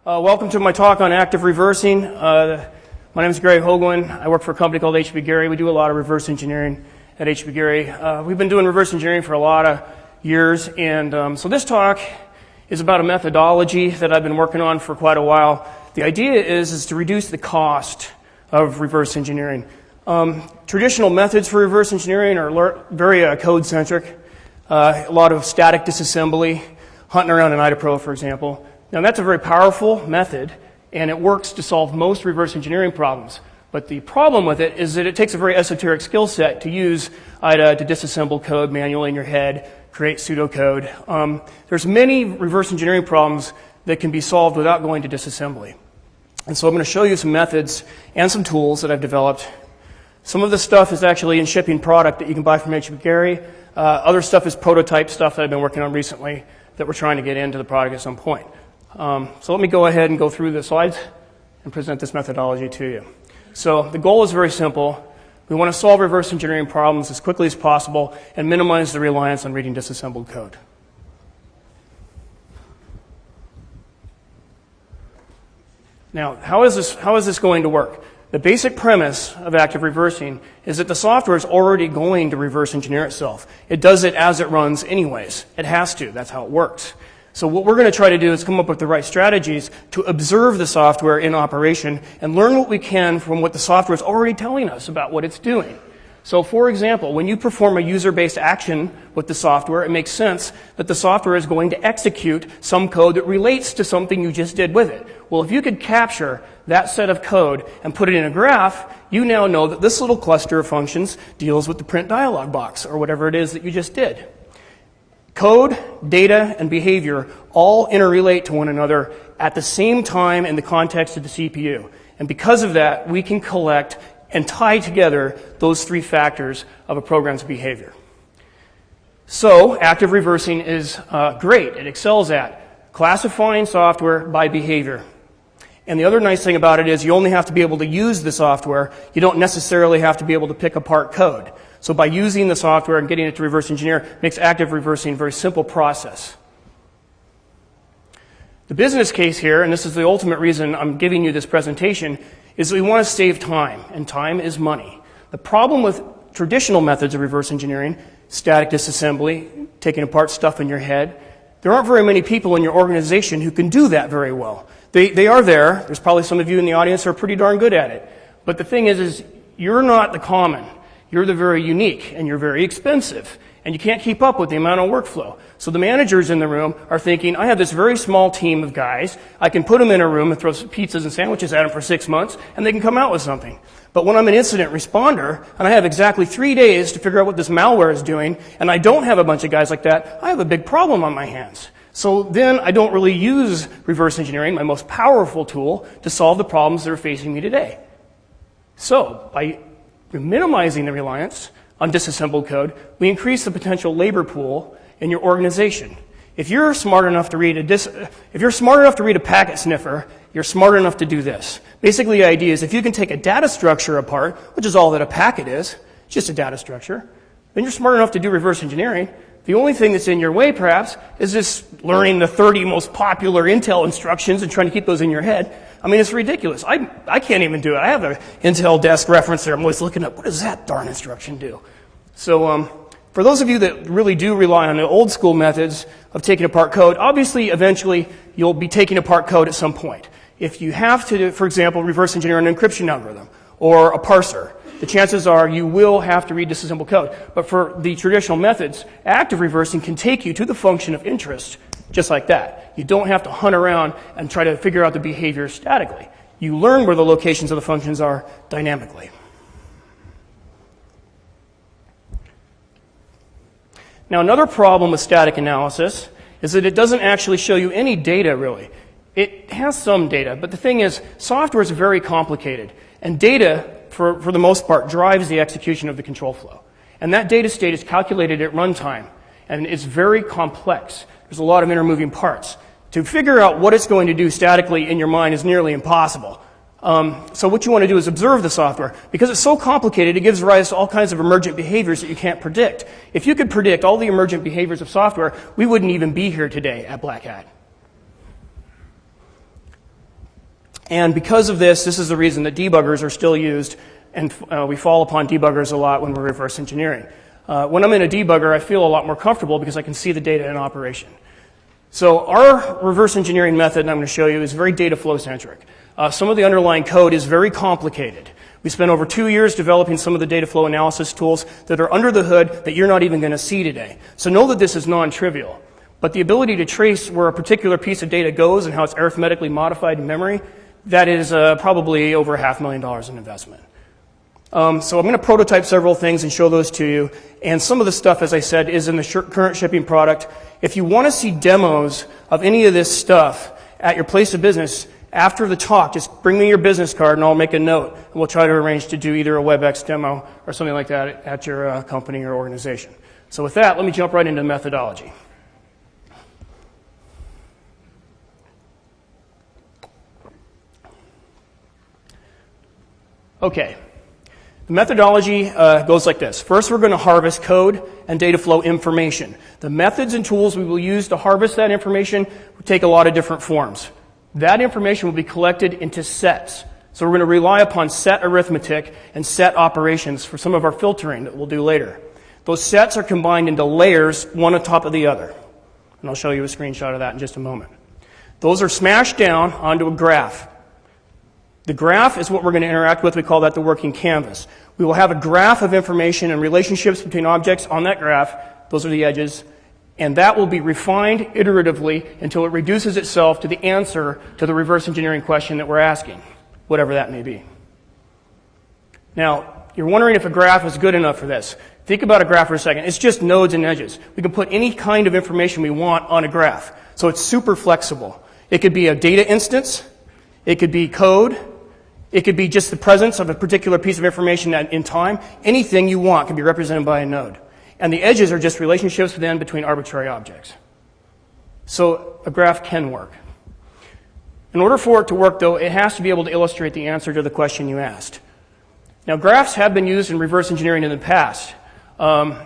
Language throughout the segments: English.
Welcome to my talk on active reversing. My name is Gary Hoagland. I work for a company called HB Gary. We do a lot of reverse engineering at HB Gary. We've been doing reverse engineering for a lot of years, and so this talk is about a methodology that I've been working on for quite a while. The idea is to reduce the cost of reverse engineering. Traditional methods for reverse engineering are very code-centric. A lot of static disassembly, hunting around an IDAPRO, for example. Now, that's a very powerful method, and it works to solve most reverse engineering problems. But the problem with it is that it takes a very esoteric skill set to use IDA to disassemble code manually in your head, create pseudocode. There's many reverse engineering problems that can be solved without going to disassembly. And so I'm going to show you some methods and some tools that I've developed. Some of the stuff is actually in shipping product that you can buy from HB Gary. Other stuff is prototype stuff that I've been working on recently that we're trying to get into the product at some point. So let me go ahead and go through the slides and present this methodology to you. So the goal is very simple. We want to solve reverse engineering problems as quickly as possible and minimize the reliance on reading disassembled code. Now, how is this going to work? The basic premise of active reversing is that the software is already going to reverse engineer itself. It does it as it runs anyways. It has to. That's how it works. So what we're going to try to do is come up with the right strategies to observe the software in operation and learn what we can from what the software is already telling us about what it's doing. So for example, when you perform a user-based action with the software, it makes sense that the software is going to execute some code that relates to something you just did with it. Well, if you could capture that set of code and put it in a graph, you now know that this little cluster of functions deals with the print dialog box or whatever it is that you just did. Code, data, and behavior all interrelate to one another at the same time in the context of the CPU. And because of that, we can collect and tie together those three factors of a program's behavior. So, active reversing is great. It excels at classifying software by behavior. And the other nice thing about it is you only have to be able to use the software. You don't necessarily have to be able to pick apart code. So by using the software and getting it to reverse engineer makes active reversing a very simple process. The business case here, and this is the ultimate reason I'm giving you this presentation, is that we want to save time, and time is money. The problem with traditional methods of reverse engineering, static disassembly, taking apart stuff in your head, there aren't very many people in your organization who can do that very well. They are there. There's probably some of you in the audience who are pretty darn good at it. But the thing is you're not the common. You're the very unique, and you're very expensive. And you can't keep up with the amount of workflow. So the managers in the room are thinking, I have this very small team of guys. I can put them in a room and throw some pizzas and sandwiches at them for 6 months, and they can come out with something. But when I'm an incident responder, and I have exactly 3 days to figure out what this malware is doing, and I don't have a bunch of guys like that, I have a big problem on my hands. So then I don't really use reverse engineering, my most powerful tool, to solve the problems that are facing me today. So by minimizing the reliance on disassembled code, we increase the potential labor pool in your organization. If you're smart enough to read a packet sniffer, you're smart enough to do this. Basically, the idea is if you can take a data structure apart, which is all that a packet is, just a data structure, then you're smart enough to do reverse engineering. The only thing that's in your way, perhaps, is just learning the 30 most popular Intel instructions and trying to keep those in your head. I mean, it's ridiculous. I can't even do it. I have an Intel desk reference there. I'm always looking up, what does that darn instruction do? So for those of you that really do rely on the old school methods of taking apart code, obviously, eventually, you'll be taking apart code at some point. If you have to, for example, reverse engineer an encryption algorithm or a parser, the chances are you will have to read disassembled code. But for the traditional methods, active reversing can take you to the function of interest just like that. You don't have to hunt around and try to figure out the behavior statically. You learn where the locations of the functions are dynamically. Now, another problem with static analysis is that it doesn't actually show you any data, really. It has some data, but the thing is, software is very complicated, and data, for the most part, drives the execution of the control flow. And that data state is calculated at runtime, and it's very complex. There's a lot of intermoving parts. To figure out what it's going to do statically in your mind is nearly impossible. So what you want to do is observe the software. Because it's so complicated, it gives rise to all kinds of emergent behaviors that you can't predict. If you could predict all the emergent behaviors of software, we wouldn't even be here today at Black Hat. And because of this is the reason that debuggers are still used, and we fall upon debuggers a lot when we're reverse engineering. When I'm in a debugger, I feel a lot more comfortable because I can see the data in operation. So our reverse engineering method, I'm going to show you, is very data flow centric. Some of the underlying code is very complicated. We spent over 2 years developing some of the data flow analysis tools that are under the hood that you're not even going to see today. So know that this is non-trivial. But the ability to trace where a particular piece of data goes and how it's arithmetically modified in memory, that is probably over $500,000 in investment. So I'm going to prototype several things and show those to you. And some of the stuff, as I said, is in the current shipping product. If you want to see demos of any of this stuff at your place of business, after the talk, just bring me your business card and I'll make a note. And we'll try to arrange to do either a WebEx demo or something like that at your company or organization. So with that, let me jump right into the methodology. Okay. The methodology goes like this. First, we're going to harvest code and data flow information. The methods and tools we will use to harvest that information will take a lot of different forms. That information will be collected into sets. So we're going to rely upon set arithmetic and set operations for some of our filtering that we'll do later. Those sets are combined into layers, one on top of the other. And I'll show you a screenshot of that in just a moment. Those are smashed down onto a graph. The graph is what we're going to interact with. We call that the working canvas. We will have a graph of information and relationships between objects on that graph. Those are the edges. And that will be refined iteratively until it reduces itself to the answer to the reverse engineering question that we're asking, whatever that may be. Now, you're wondering if a graph is good enough for this. Think about a graph for a second. It's just nodes and edges. We can put any kind of information we want on a graph. So it's super flexible. It could be a data instance. It could be code. It could be just the presence of a particular piece of information in time. Anything you want can be represented by a node. And the edges are just relationships then between arbitrary objects. So a graph can work. In order for it to work, though, it has to be able to illustrate the answer to the question you asked. Now, graphs have been used in reverse engineering in the past. But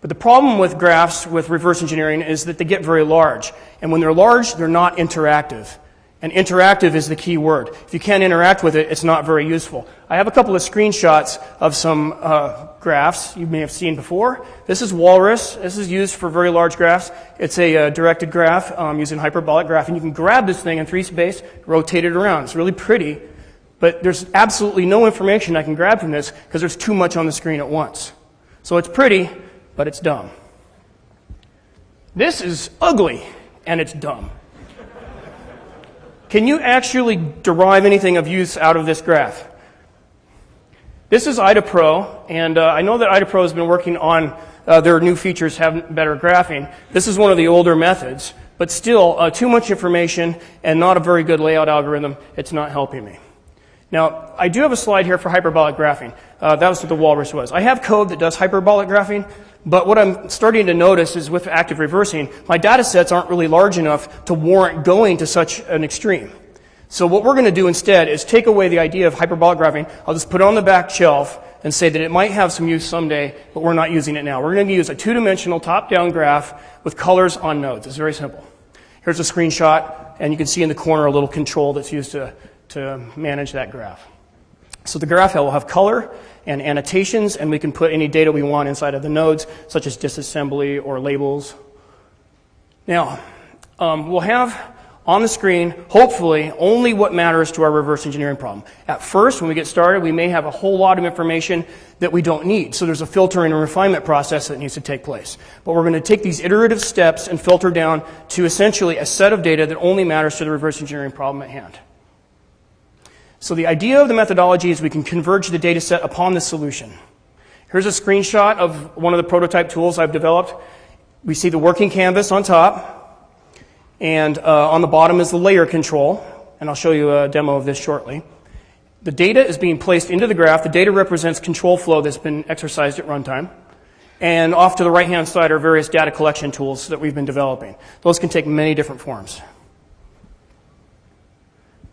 the problem with graphs with reverse engineering is that they get very large. And when they're large, they're not interactive. And interactive is the key word. If you can't interact with it, it's not very useful. I have a couple of screenshots of some graphs you may have seen before. This is Walrus. This is used for very large graphs. It's a directed graph using hyperbolic graphing. You can grab this thing in 3 space, rotate it around. It's really pretty, but there's absolutely no information I can grab from this because there's too much on the screen at once. So it's pretty, but it's dumb. This is ugly, and it's dumb. Can you actually derive anything of use out of this graph? This is IDAPRO, and I know that IDAPRO has been working on their new features, have better graphing. This is one of the older methods, but still too much information and not a very good layout algorithm. It's not helping me. Now, I do have a slide here for hyperbolic graphing. That was what the Walrus was. I have code that does hyperbolic graphing, but what I'm starting to notice is with active reversing, my data sets aren't really large enough to warrant going to such an extreme. So what we're going to do instead is take away the idea of hyperbolic graphing. I'll just put it on the back shelf and say that it might have some use someday, but we're not using it now. We're going to use a 2-dimensional top-down graph with colors on nodes. It's very simple. Here's a screenshot, and you can see in the corner a little control that's used to manage that graph. So the graph will have color and annotations, and we can put any data we want inside of the nodes, such as disassembly or labels. Now, we'll have on the screen, hopefully, only what matters to our reverse engineering problem. At first, when we get started, we may have a whole lot of information that we don't need. So there's a filtering and refinement process that needs to take place. But we're going to take these iterative steps and filter down to essentially a set of data that only matters to the reverse engineering problem at hand. So the idea of the methodology is we can converge the data set upon the solution. Here's a screenshot of one of the prototype tools I've developed. We see the working canvas on top, and on the bottom is the layer control, and I'll show you a demo of this shortly. The data is being placed into the graph. The data represents control flow that's been exercised at runtime. And off to the right-hand side are various data collection tools that we've been developing. Those can take many different forms.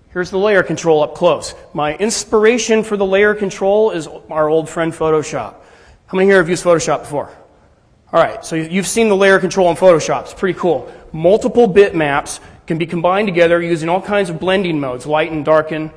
Here's the layer control up close. My inspiration for the layer control is our old friend Photoshop. How many here have used Photoshop before? All right, so you've seen the layer control in Photoshop. It's pretty cool. Multiple bitmaps can be combined together using all kinds of blending modes, light and darken,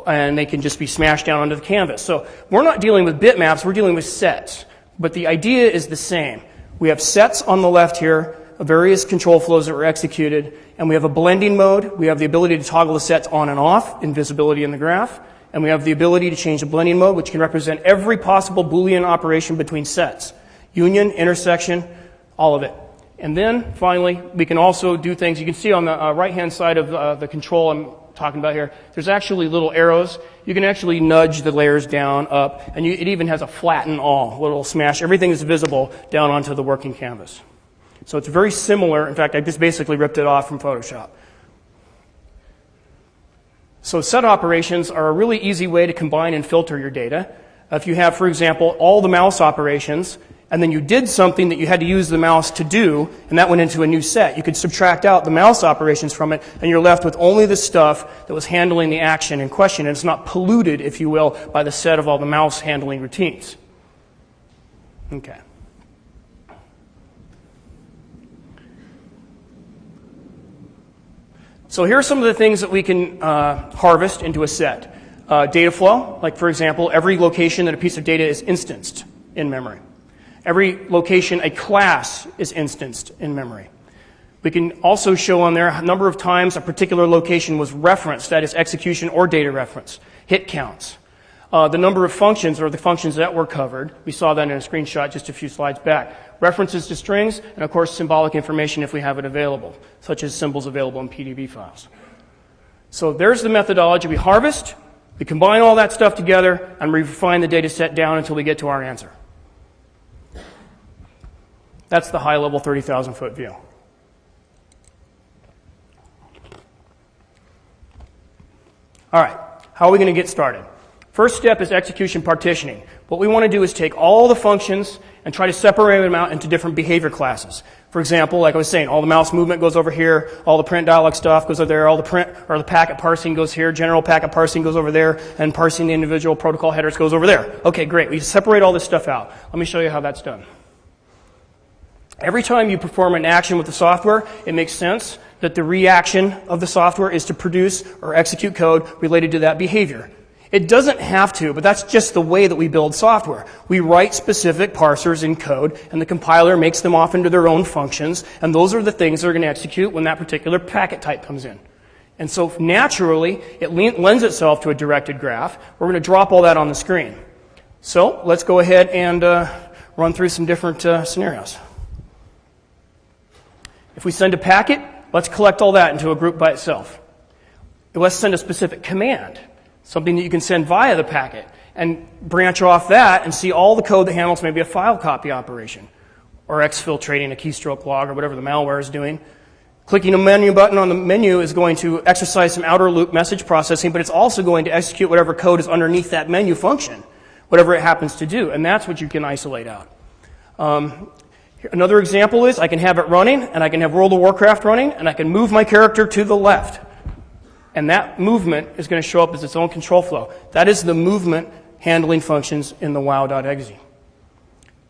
and they can just be smashed down onto the canvas. So we're not dealing with bitmaps, we're dealing with sets. But the idea is the same. We have sets on the left here, of various control flows that were executed, and we have a blending mode. We have the ability to toggle the sets on and off in visibility in the graph, and we have the ability to change the blending mode, which can represent every possible Boolean operation between sets. Union, intersection, all of it. And then, finally, we can also do things. You can see on the right-hand side of the control I'm talking about here, there's actually little arrows. You can actually nudge the layers down, up, and it even has a flatten all, little smash. Everything is visible down onto the working canvas. So it's very similar. In fact, I just basically ripped it off from Photoshop. So set operations are a really easy way to combine and filter your data. If you have, for example, all the mouse operations, and then you did something that you had to use the mouse to do, and that went into a new set. You could subtract out the mouse operations from it, and you're left with only the stuff that was handling the action in question, and it's not polluted, if you will, by the set of all the mouse handling routines. Okay. So here are some of the things that we can harvest into a set. Data flow, like for example, every location that a piece of data is instanced in memory. Every location a class is instanced in memory. We can also show on there a number of times a particular location was referenced, that is execution or data reference. Hit counts. The number of functions, or the functions that were covered. We saw that in a screenshot just a few slides back. References to strings, and of course symbolic information if we have it available, such as symbols available in PDB files. So there's the methodology. We harvest, we combine all that stuff together, and we refine the data set down until we get to our answer. That's the high-level 30,000-foot view. All right, how are we going to get started? First step is execution partitioning. What we want to do is take all the functions and try to separate them out into different behavior classes. For example, like I was saying, all the mouse movement goes over here, all the print dialog stuff goes over there, all the print or the packet parsing goes here, general packet parsing goes over there, and parsing the individual protocol headers goes over there. Okay, great. We separate all this stuff out. Let me show you how that's done. Every time you perform an action with the software, it makes sense that the reaction of the software is to produce or execute code related to that behavior. It doesn't have to, but that's just the way that we build software. We write specific parsers in code, and the compiler makes them off into their own functions, and those are the things that are going to execute when that particular packet type comes in. And so naturally, it lends itself to a directed graph. We're going to drop all that on the screen. So let's go ahead and run through some different scenarios. If we send a packet, let's collect all that into a group by itself. Let's send a specific command, something that you can send via the packet, and branch off that and see all the code that handles maybe a file copy operation, or exfiltrating a keystroke log, or whatever the malware is doing. Clicking a menu button on the menu is going to exercise some outer loop message processing, but it's also going to execute whatever code is underneath that menu function, whatever it happens to do, and that's what you can isolate out. Another example is I can have it running, and I can have World of Warcraft running, and I can move my character to the left. And that movement is going to show up as its own control flow. That is the movement handling functions in the wow.exe.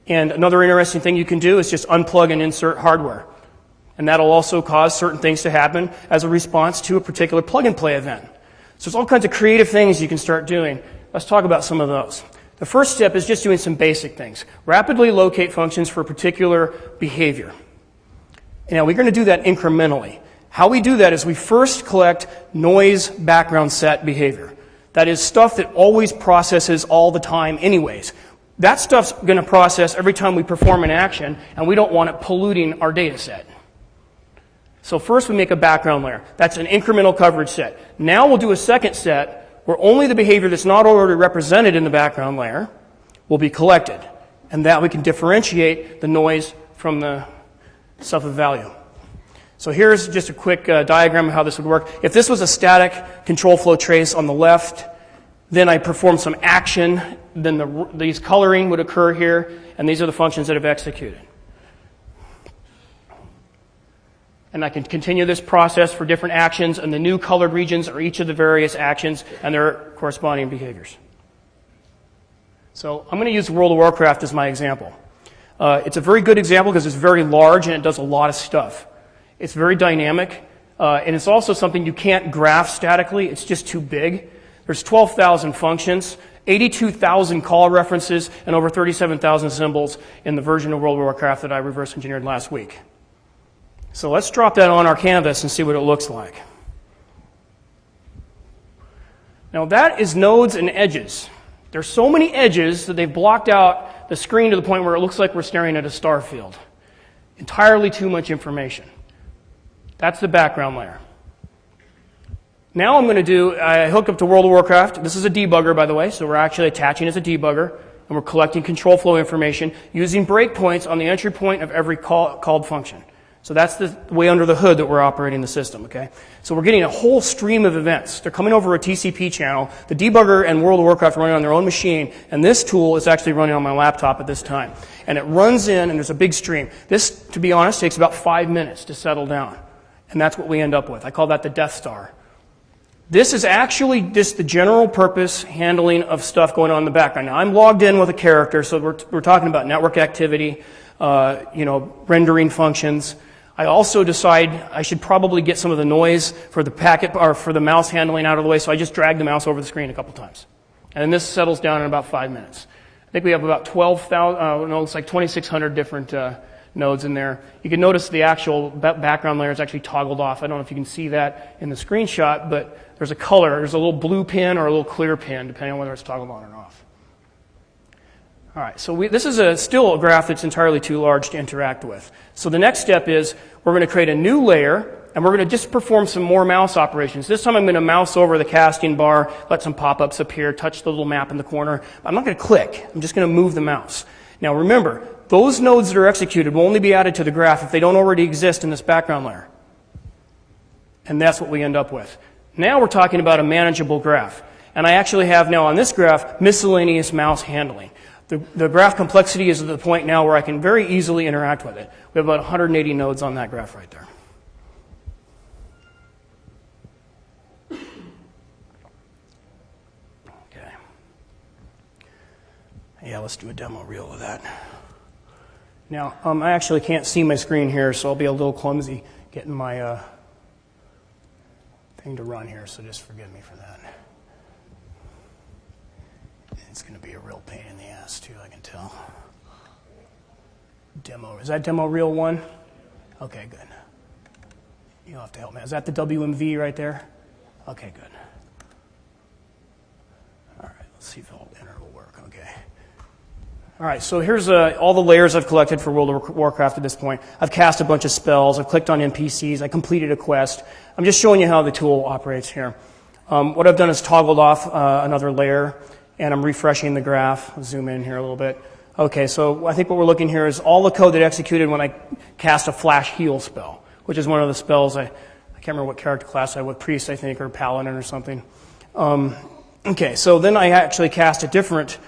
And another interesting thing you can do is just unplug and insert hardware. And that'll also cause certain things to happen as a response to a particular plug-and-play event. So there's all kinds of creative things you can start doing. Let's talk about some of those. The first step is just doing some basic things. Rapidly locate functions for a particular behavior. Now, we're going to do that incrementally. How we do that is we first collect noise background set behavior. That is stuff that always processes all the time anyways. That stuff's going to process every time we perform an action, and we don't want it polluting our data set. So first we make a background layer. That's an incremental coverage set. Now we'll do a second set where only the behavior that's not already represented in the background layer will be collected. And that we can differentiate the noise from the stuff of value. So here's just a quick diagram of how this would work. If this was a static control flow trace on the left, then I perform some action, then these coloring would occur here, and these are the functions that have executed. And I can continue this process for different actions, and the new colored regions are each of the various actions and their corresponding behaviors. So I'm going to use World of Warcraft as my example. It's a very good example because it's very large and it does a lot of stuff. It's very dynamic. And it's also something you can't graph statically. It's just too big. There's 12,000 functions, 82,000 call references, and over 37,000 symbols in the version of World of Warcraft that I reverse engineered last week. So let's drop that on our canvas and see what it looks like. Now that is nodes and edges. There's so many edges that they've blocked out the screen to the point where it looks like we're staring at a star field. Entirely too much information. That's the background layer. Now I'm going to do, I hooked up to World of Warcraft. This is a debugger, by the way, so we're actually attaching as a debugger, and we're collecting control flow information using breakpoints on the entry point of every called function. So that's the way under the hood that we're operating the system, okay? So we're getting a whole stream of events. They're coming over a TCP channel. The debugger and World of Warcraft are running on their own machine, and this tool is actually running on my laptop at this time. And it runs in, and there's a big stream. This, to be honest, takes about 5 minutes to settle down. And that's what we end up with. I call that the Death Star. This is actually just the general purpose handling of stuff going on in the background. Now, I'm logged in with a character, so we're talking about network activity, rendering functions. I also decide I should probably get some of the noise for the packet or for the mouse handling out of the way, so I just drag the mouse over the screen a couple times. And then this settles down in about 5 minutes. I think we have about 12,000, it's like 2,600 different nodes in there. You can notice the actual background layer is actually toggled off. I don't know if you can see that in the screenshot, but there's a color. There's a little blue pin or a little clear pin, depending on whether it's toggled on or off. All right, so this is still a graph that's entirely too large to interact with. So the next step is we're going to create a new layer, and we're going to just perform some more mouse operations. This time I'm going to mouse over the casting bar, let some pop-ups appear, touch the little map in the corner. I'm not going to click. I'm just going to move the mouse. Now remember, those nodes that are executed will only be added to the graph if they don't already exist in this background layer. And that's what we end up with. Now we're talking about a manageable graph. And I actually have now on this graph miscellaneous mouse handling. The graph complexity is at the point now where I can very easily interact with it. We have about 180 nodes on that graph right there. Okay. Yeah, let's do a demo reel of that. Now, I actually can't see my screen here, so I'll be a little clumsy getting my thing to run here, so just forgive me for that. It's going to be a real pain in the ass, too, I can tell. Demo. Is that demo reel 1? Okay, good. You'll have to help me. Is that the WMV right there? Okay, good. All right, let's see if enter will work. Okay. All right, so here's all the layers I've collected for World of Warcraft at this point. I've cast a bunch of spells. I've clicked on NPCs. I completed a quest. I'm just showing you how the tool operates here. What I've done is toggled off another layer, and I'm refreshing the graph. I'll zoom in here a little bit. Okay, so I think what we're looking here is all the code that executed when I cast a flash heal spell, which is one of the spells I can't remember what character class I was, priest, I think, or paladin or something. Okay, so then I actually cast a different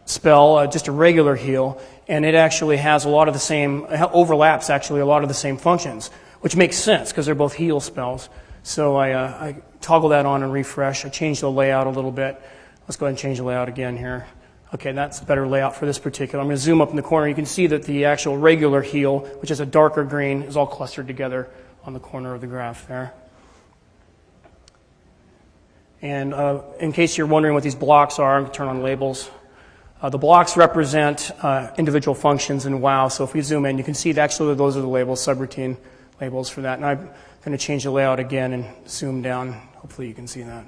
spell, just a regular heal, and it actually has a lot of the same, overlaps actually a lot of the same functions, which makes sense because they're both heal spells. So I toggle that on and refresh. I change the layout a little bit. Let's go ahead and change the layout again here. Okay, that's a better layout for this particular. I'm going to zoom up in the corner. You can see that the actual regular heal, which is a darker green, is all clustered together on the corner of the graph there. And in case you're wondering what these blocks are, I'm going to turn on labels. The blocks represent individual functions in WoW. So if we zoom in, you can see that actually those are the labels, subroutine labels for that. And I'm going to change the layout again and zoom down. Hopefully you can see that.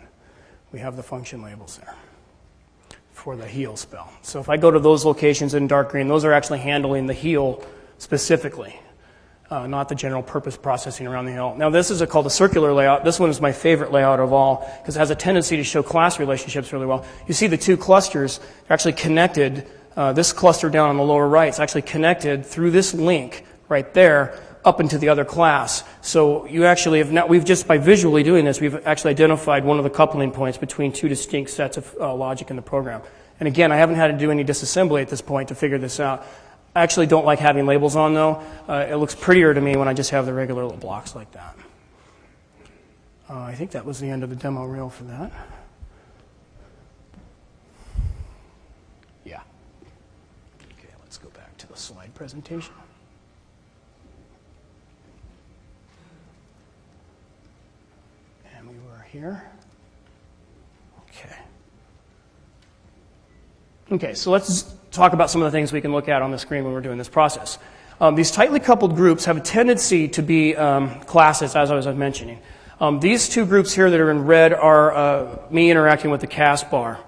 We have the function labels there for the heal spell. So if I go to those locations in dark green, those are actually handling the heal specifically, not the general purpose processing around the heal. Now this is called a circular layout. This one is my favorite layout of all because it has a tendency to show class relationships really well. You see the two clusters are actually connected. This cluster down on the lower right is actually connected through this link right there up into the other class. So you actually have not, we've just by visually doing this, we've actually identified one of the coupling points between two distinct sets of logic in the program. And again, I haven't had to do any disassembly at this point to figure this out. I actually don't like having labels on though. It looks prettier to me when I just have the regular little blocks like that. I think that was the end of the demo reel for that. Yeah. Okay, let's go back to the slide presentation. here. Okay, so let's talk about some of the things we can look at on the screen when we're doing this process. These tightly coupled groups have a tendency to be classes, as I was mentioning. These two groups here that are in red are me interacting with the cast bar.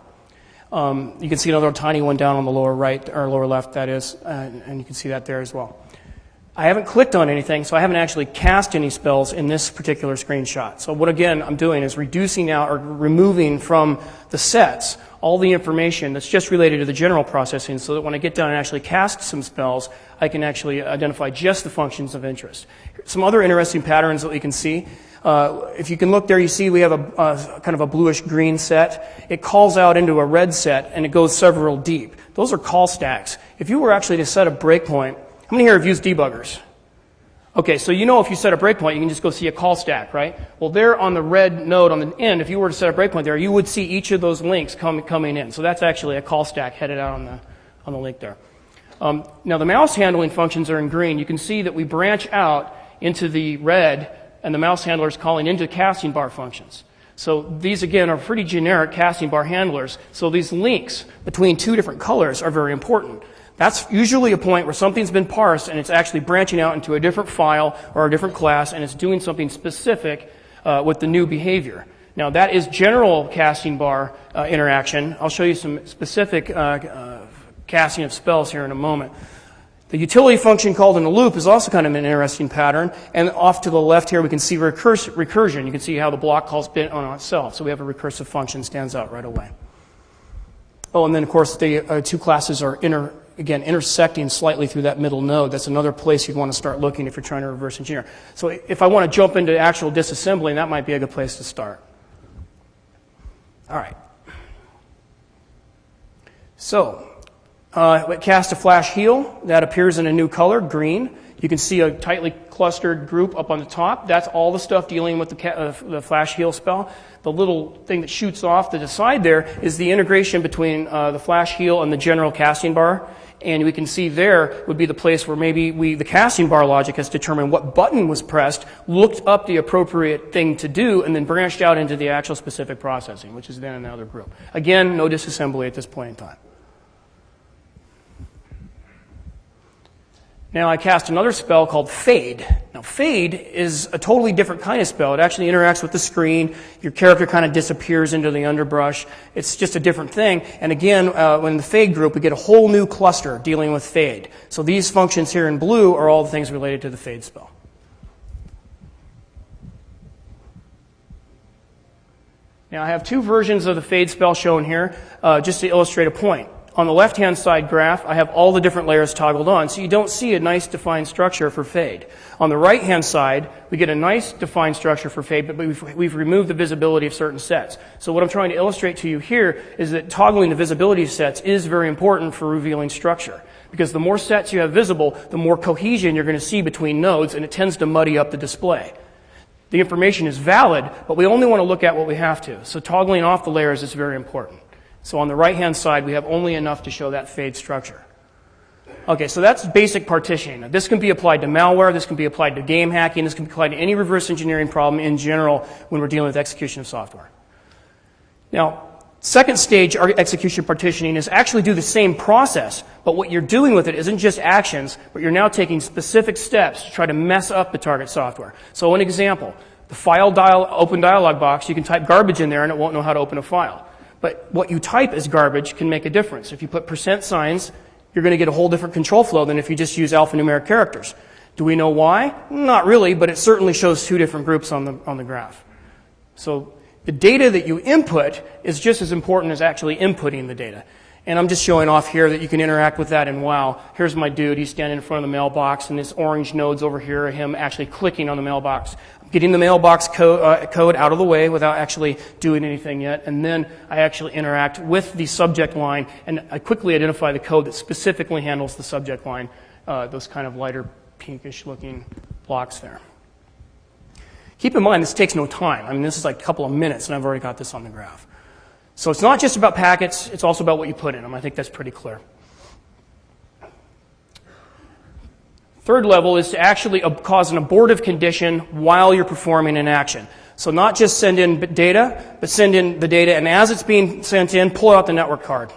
You can see another tiny one down on the lower right, or lower left, that is, and you can see that there as well. I haven't clicked on anything, so I haven't actually cast any spells in this particular screenshot. So what, again, I'm doing is reducing out or removing from the sets all the information that's just related to the general processing so that when I get down and actually cast some spells, I can actually identify just the functions of interest. Some other interesting patterns that we can see. If you can look there, you see we have a kind of a bluish-green set. It calls out into a red set, and it goes several deep. Those are call stacks. If you were actually to set a breakpoint, how many here have used debuggers? Okay, so you know if you set a breakpoint, you can just go see a call stack, right? Well, there on the red node on the end, if you were to set a breakpoint there, you would see each of those links coming in. So that's actually a call stack headed out on the link there. Now, the mouse handling functions are in green. You can see that we branch out into the red, and the mouse handler is calling into casting bar functions. So these, again, are pretty generic casting bar handlers. So these links between two different colors are very important. That's usually a point where something's been parsed and it's actually branching out into a different file or a different class, and it's doing something specific with the new behavior. Now, that is general casting bar interaction. I'll show you some specific casting of spells here in a moment. The utility function called in a loop is also kind of an interesting pattern. And off to the left here, we can see recursion. You can see how the block calls bit on itself. So we have a recursive function stands out right away. Oh, and then, of course, the two classes are intersecting slightly through that middle node. That's another place you'd want to start looking if you're trying to reverse engineer. So if I want to jump into actual disassembly, that might be a good place to start. All right. So cast a flash heal. That appears in a new color, green. You can see a tightly clustered group up on the top. That's all the stuff dealing with the flash heal spell. The little thing that shoots off to the side there is the integration between the flash heal and the general casting bar. And we can see there would be the place where maybe the casting bar logic has determined what button was pressed, looked up the appropriate thing to do, and then branched out into the actual specific processing, which is then another group. Again, no disassembly at this point in time. Now I cast another spell called Fade. Now Fade is a totally different kind of spell. It actually interacts with the screen. Your character kind of disappears into the underbrush. It's just a different thing. And again, in the Fade group, we get a whole new cluster dealing with Fade. So these functions here in blue are all the things related to the Fade spell. Now I have two versions of the Fade spell shown here just to illustrate a point. On the left-hand side graph, I have all the different layers toggled on, so you don't see a nice defined structure for Fade. On the right-hand side, we get a nice defined structure for Fade, but we've removed the visibility of certain sets. So what I'm trying to illustrate to you here is that toggling the visibility of sets is very important for revealing structure. Because the more sets you have visible, the more cohesion you're going to see between nodes, and it tends to muddy up the display. The information is valid, but we only want to look at what we have to. So toggling off the layers is very important. So on the right-hand side, we have only enough to show that Fade structure. Okay, so that's basic partitioning. This can be applied to malware, this can be applied to game hacking, this can be applied to any reverse engineering problem in general when we're dealing with execution of software. Now, second stage execution partitioning is actually do the same process, but what you're doing with it isn't just actions, but you're now taking specific steps to try to mess up the target software. So an example, the open dialog box, you can type garbage in there and it won't know how to open a file. But what you type as garbage can make a difference. If you put %signs, you're going to get a whole different control flow than if you just use alphanumeric characters. Do we know why? Not really, but it certainly shows two different groups on the graph. So the data that you input is just as important as actually inputting the data. And I'm just showing off here that you can interact with that in WoW. Here's my dude. He's standing in front of the mailbox, and this orange node's over here, him actually clicking on the mailbox. I'm getting the mailbox code out of the way without actually doing anything yet, and then I actually interact with the subject line, and I quickly identify the code that specifically handles the subject line, those kind of lighter pinkish-looking blocks there. Keep in mind, this takes no time. I mean, this is like a couple of minutes, and I've already got this on the graph. So it's not just about packets, it's also about what you put in them. I think that's pretty clear. Third level is to actually cause an abortive condition while you're performing an action. So not just send in data, but send in the data, and as it's being sent in, pull out the network card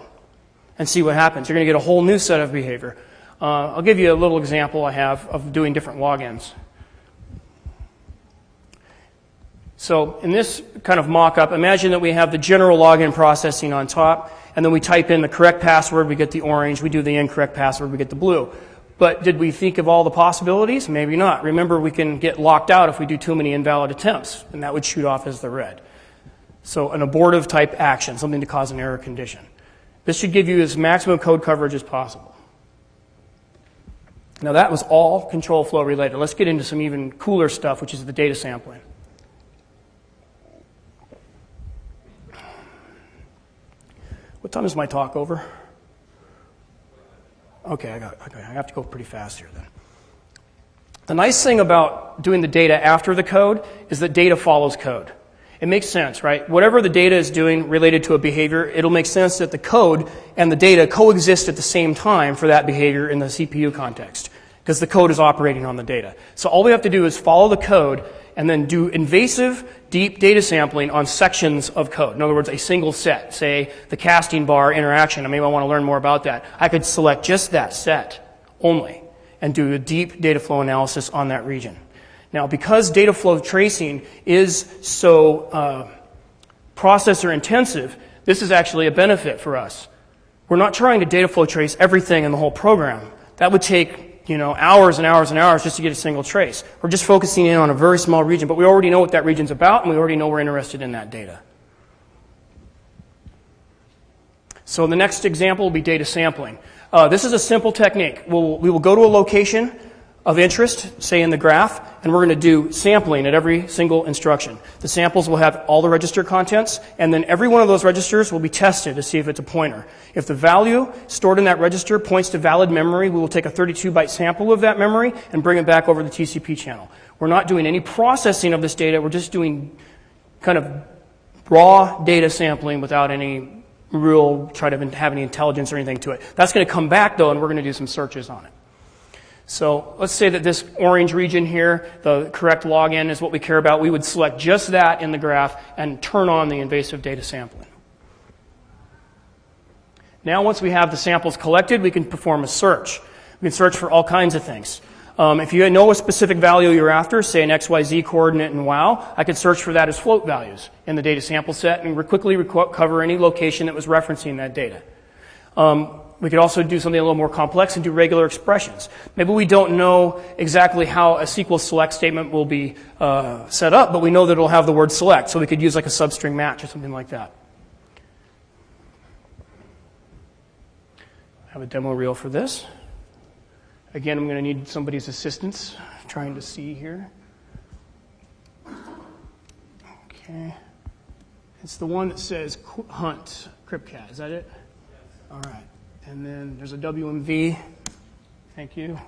and see what happens. You're going to get a whole new set of behavior. I'll give you a little example I have of doing different logins. So in this kind of mock-up, imagine that we have the general login processing on top, and then we type in the correct password, we get the orange. We do the incorrect password, we get the blue. But did we think of all the possibilities? Maybe not. Remember, we can get locked out if we do too many invalid attempts, and that would shoot off as the red. So an abortive type action, something to cause an error condition. This should give you as maximum code coverage as possible. Now that was all control flow related. Let's get into some even cooler stuff, which is the data sampling. What time is my talk over? Okay, I have to go pretty fast here then. The nice thing about doing the data after the code is that data follows code. It makes sense, right? Whatever the data is doing related to a behavior, it'll make sense that the code and the data coexist at the same time for that behavior in the CPU context, because the code is operating on the data. So all we have to do is follow the code and then do invasive, deep data sampling on sections of code. In other words, a single set, say the casting bar interaction. Maybe I want to learn more about that. I could select just that set only and do a deep data flow analysis on that region. Now, because data flow tracing is so processor intensive, this is actually a benefit for us. We're not trying to data flow trace everything in the whole program. That would take hours and hours and hours just to get a single trace. We're just focusing in on a very small region, but we already know what that region's about, and we already know we're interested in that data. So the next example will be data sampling. This is a simple technique. We will go to a location of interest, say in the graph, and we're going to do sampling at every single instruction. The samples will have all the register contents, and then every one of those registers will be tested to see if it's a pointer. If the value stored in that register points to valid memory, we will take a 32-byte sample of that memory and bring it back over the TCP channel. We're not doing any processing of this data. We're just doing kind of raw data sampling without any real try to have any intelligence or anything to it. That's going to come back, though, and we're going to do some searches on it. So let's say that this orange region here, the correct login, is what we care about. We would select just that in the graph and turn on the invasive data sampling. Now, once we have the samples collected, we can perform a search. We can search for all kinds of things. If you know a specific value you're after, say an XYZ coordinate in WoW, I could search for that as float values in the data sample set and quickly cover any location that was referencing that data. We could also do something a little more complex and do regular expressions. Maybe we don't know exactly how a SQL select statement will be set up, but we know that it'll have the word select, so we could use like a substring match or something like that. I have a demo reel for this. Again, I'm going to need somebody's assistance trying to see here. Okay. It's the one that says hunt, CryptCat. Is that it? All right. And then there's a WMV. Thank you.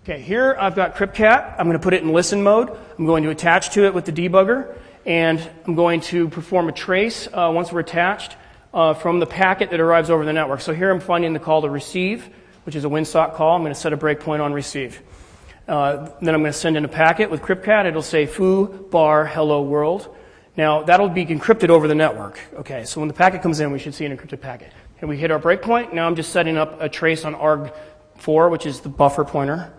Okay, here I've got CryptCat. I'm going to put it in listen mode. I'm going to attach to it with the debugger, and I'm going to perform a trace once we're attached from the packet that arrives over the network. So here I'm finding the call to receive, which is a WinSock call. I'm going to set a breakpoint on receive. Then I'm going to send in a packet with CryptCat. It'll say foo bar hello world. Now, that'll be encrypted over the network. Okay, so when the packet comes in, we should see an encrypted packet. And we hit our breakpoint. Now I'm just setting up a trace on arg4, which is the buffer pointer.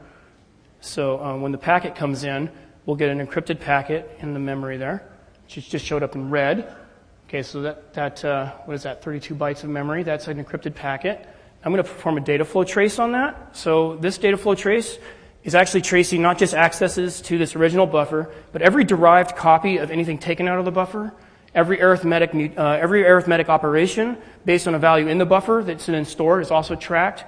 So when the packet comes in, we'll get an encrypted packet in the memory there, which just showed up in red. Okay, so what is that, 32 bytes of memory? That's an encrypted packet. I'm going to perform a data flow trace on that. So this data flow trace is actually tracing not just accesses to this original buffer, but every derived copy of anything taken out of the buffer, every arithmetic operation based on a value in the buffer that's then stored is also tracked.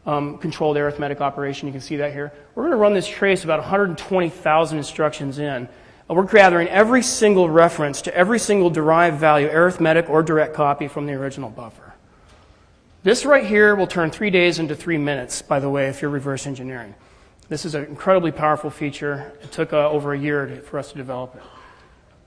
Controlled arithmetic operation, you can see that here. We're going to run this trace about 120,000 instructions in. We're gathering every single reference to every single derived value, arithmetic or direct copy from the original buffer. This right here will turn 3 days into 3 minutes, by the way, if you're reverse engineering. This is an incredibly powerful feature. It took over a year for us to develop it.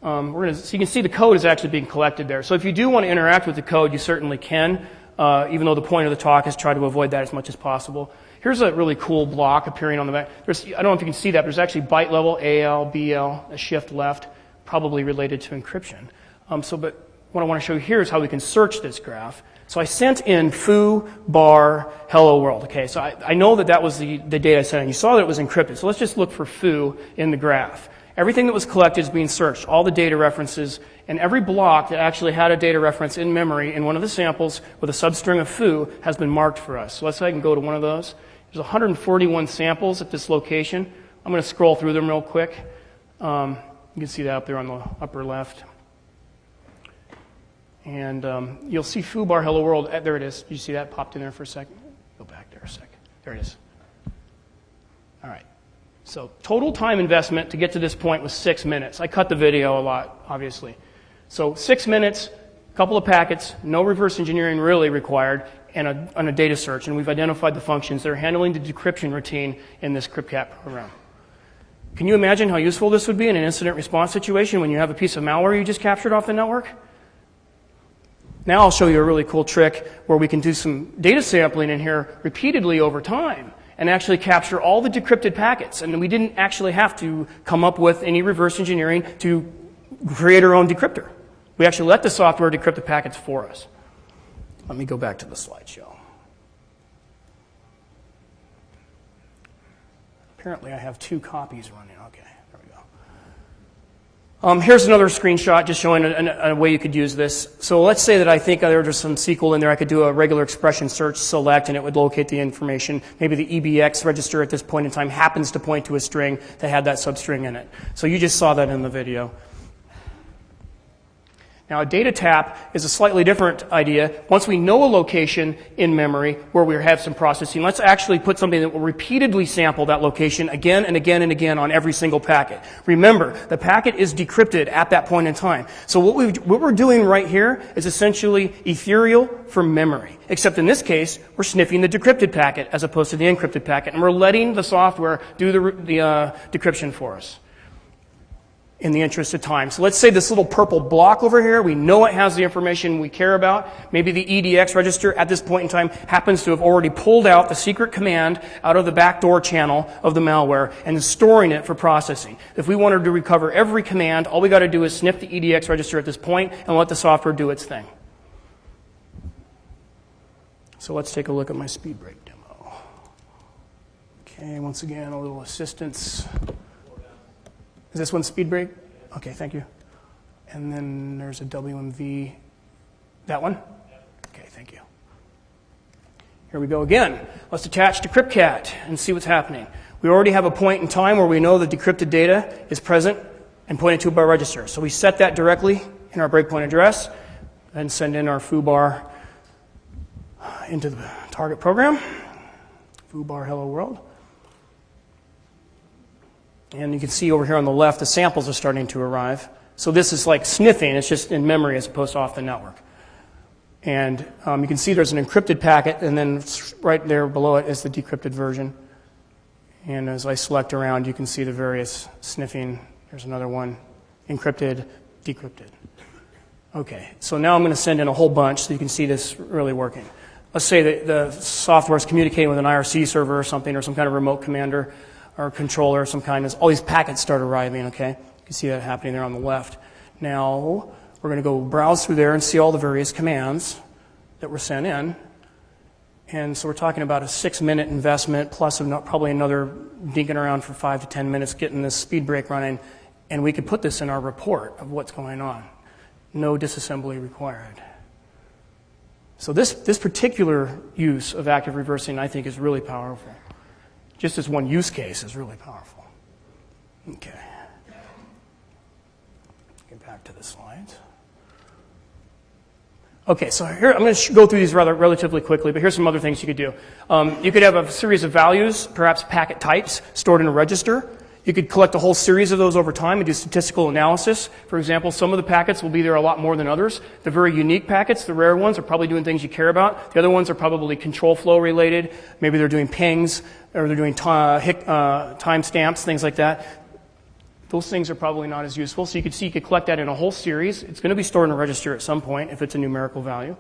So you can see the code is actually being collected there. So if you do want to interact with the code, you certainly can, even though the point of the talk is try to avoid that as much as possible. Here's a really cool block appearing on the back. I don't know if you can see that, but there's actually byte level, AL, BL, a shift left, probably related to encryption. But what I want to show you here is how we can search this graph. So I sent in foo bar hello world. Okay, so I know that was the data I sent in. You saw that it was encrypted. So let's just look for foo in the graph. Everything that was collected is being searched, all the data references, and every block that actually had a data reference in memory in one of the samples with a substring of foo has been marked for us. So let's say I can go to one of those. There's 141 samples at this location. I'm going to scroll through them real quick. You can see that up there on the upper left. And you'll see foo bar hello world. There it is. You see that popped in there for a second? Go back there a second. There it is. All right. So total time investment to get to this point was 6 minutes. I cut the video a lot, obviously. So 6 minutes, a couple of packets, no reverse engineering really required, and a data search. And we've identified the functions that are handling the decryption routine in this CryptCat program. Can you imagine how useful this would be in an incident response situation when you have a piece of malware you just captured off the network? Now I'll show you a really cool trick where we can do some data sampling in here repeatedly over time and actually capture all the decrypted packets. And we didn't actually have to come up with any reverse engineering to create our own decryptor. We actually let the software decrypt the packets for us. Let me go back to the slideshow. Apparently I have 2 copies running. Okay, there we go. Here's another screenshot just showing a way you could use this. So let's say that I think there was some SQL in there. I could do a regular expression search select and it would locate the information. Maybe the EBX register at this point in time happens to point to a string that had that substring in it. So you just saw that in the video. Now, a data tap is a slightly different idea. Once we know a location in memory where we have some processing, let's actually put something that will repeatedly sample that location again and again and again on every single packet. Remember, the packet is decrypted at that point in time. So what we're doing right here is essentially ethereal from memory. Except in this case, we're sniffing the decrypted packet as opposed to the encrypted packet, and we're letting the software do the decryption for us in the interest of time. So let's say this little purple block over here, we know it has the information we care about. Maybe the EDX register at this point in time happens to have already pulled out the secret command out of the backdoor channel of the malware and is storing it for processing. If we wanted to recover every command, all we got to do is sniff the EDX register at this point and let the software do its thing. So let's take a look at my speed break demo. Okay, once again, a little assistance. Is this one speed break? Okay, thank you. And then there's a WMV. That one? Okay, thank you. Here we go again. Let's attach to CryptCat and see what's happening. We already have a point in time where we know the decrypted data is present and pointed to by register. So we set that directly in our breakpoint address and send in our foobar into the target program. Foobar hello world. And you can see over here on the left, the samples are starting to arrive. So this is like sniffing. It's just in memory as opposed to off the network. And you can see there's an encrypted packet, and then right there below it is the decrypted version. And as I select around, you can see the various sniffing. There's another one, encrypted, decrypted. Okay, so now I'm going to send in a whole bunch so you can see this really working. Let's say that the software is communicating with an IRC server or something, or some kind of remote commander or controller of some kind. All these packets start arriving, okay? You can see that happening there on the left. Now, we're going to go browse through there and see all the various commands that were sent in. And so we're talking about a 6-minute investment plus probably another dinking around for 5 to 10 minutes getting this speed break running. And we could put this in our report of what's going on. No disassembly required. So this particular use of active reversing, I think, is really powerful. Just as one use case is really powerful. Okay. Get back to the slides. Okay, so here I'm going to go through these relatively quickly, but here's some other things you could do. You could have a series of values, perhaps packet types, stored in a register. You could collect a whole series of those over time and do statistical analysis. For example, some of the packets will be there a lot more than others. The very unique packets, the rare ones, are probably doing things you care about. The other ones are probably control flow related. Maybe they're doing pings, or they're doing time stamps, things like that. Those things are probably not as useful. So you could see you could collect that in a whole series. It's going to be stored in a register at some point if it's a numerical value.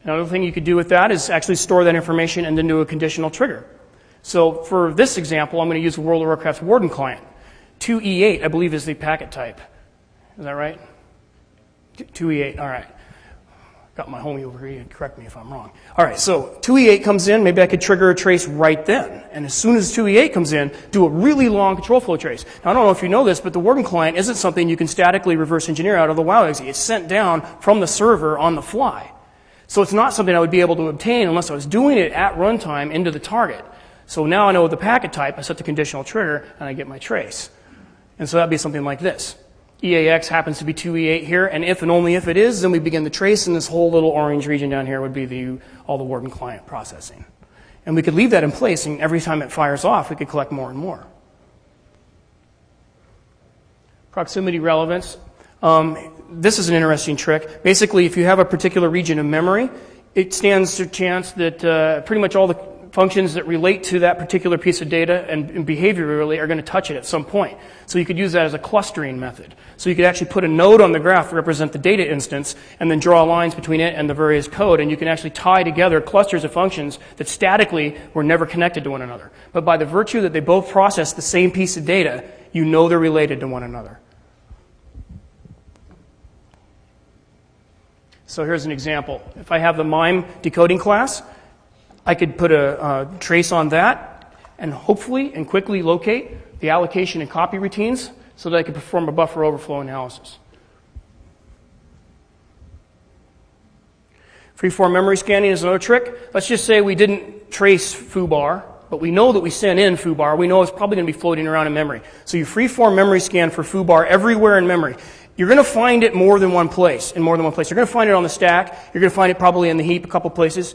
Another thing you could do with that is actually store that information and then do a conditional trigger. So for this example, I'm going to use the World of Warcraft Warden client. 2E8, I believe, is the packet type. Is that right? 2E8, all right. Got my homie over here, correct me if I'm wrong. All right, so 2E8 comes in, maybe I could trigger a trace right then. And as soon as 2E8 comes in, do a really long control flow trace. Now, I don't know if you know this, but the Warden client isn't something you can statically reverse engineer out of the WOW-EXE. It's sent down from the server on the fly. So it's not something I would be able to obtain unless I was doing it at runtime into the target. So now I know the packet type, I set the conditional trigger, and I get my trace. And so that'd be something like this. EAX happens to be 2E8 here, and if and only if it is, then we begin the trace, and this whole little orange region down here would be all the Warden client processing. And we could leave that in place, and every time it fires off, we could collect more and more. Proximity relevance. This is an interesting trick. Basically, if you have a particular region of memory, it stands to chance that pretty much all the functions that relate to that particular piece of data and behaviorally are going to touch it at some point. So you could use that as a clustering method. So you could actually put a node on the graph to represent the data instance and then draw lines between it and the various code, and you can actually tie together clusters of functions that statically were never connected to one another. But by the virtue that they both process the same piece of data, you know they're related to one another. So here's an example. If I have the MIME decoding class, I could put a trace on that and hopefully and quickly locate the allocation and copy routines so that I could perform a buffer overflow analysis. Freeform memory scanning is another trick. Let's just say we didn't trace foobar, but we know that we sent in foobar. We know it's probably going to be floating around in memory. So you freeform memory scan for foobar everywhere in memory. You're going to find it in more than one place. You're going to find it on the stack. You're going to find it probably in the heap a couple places.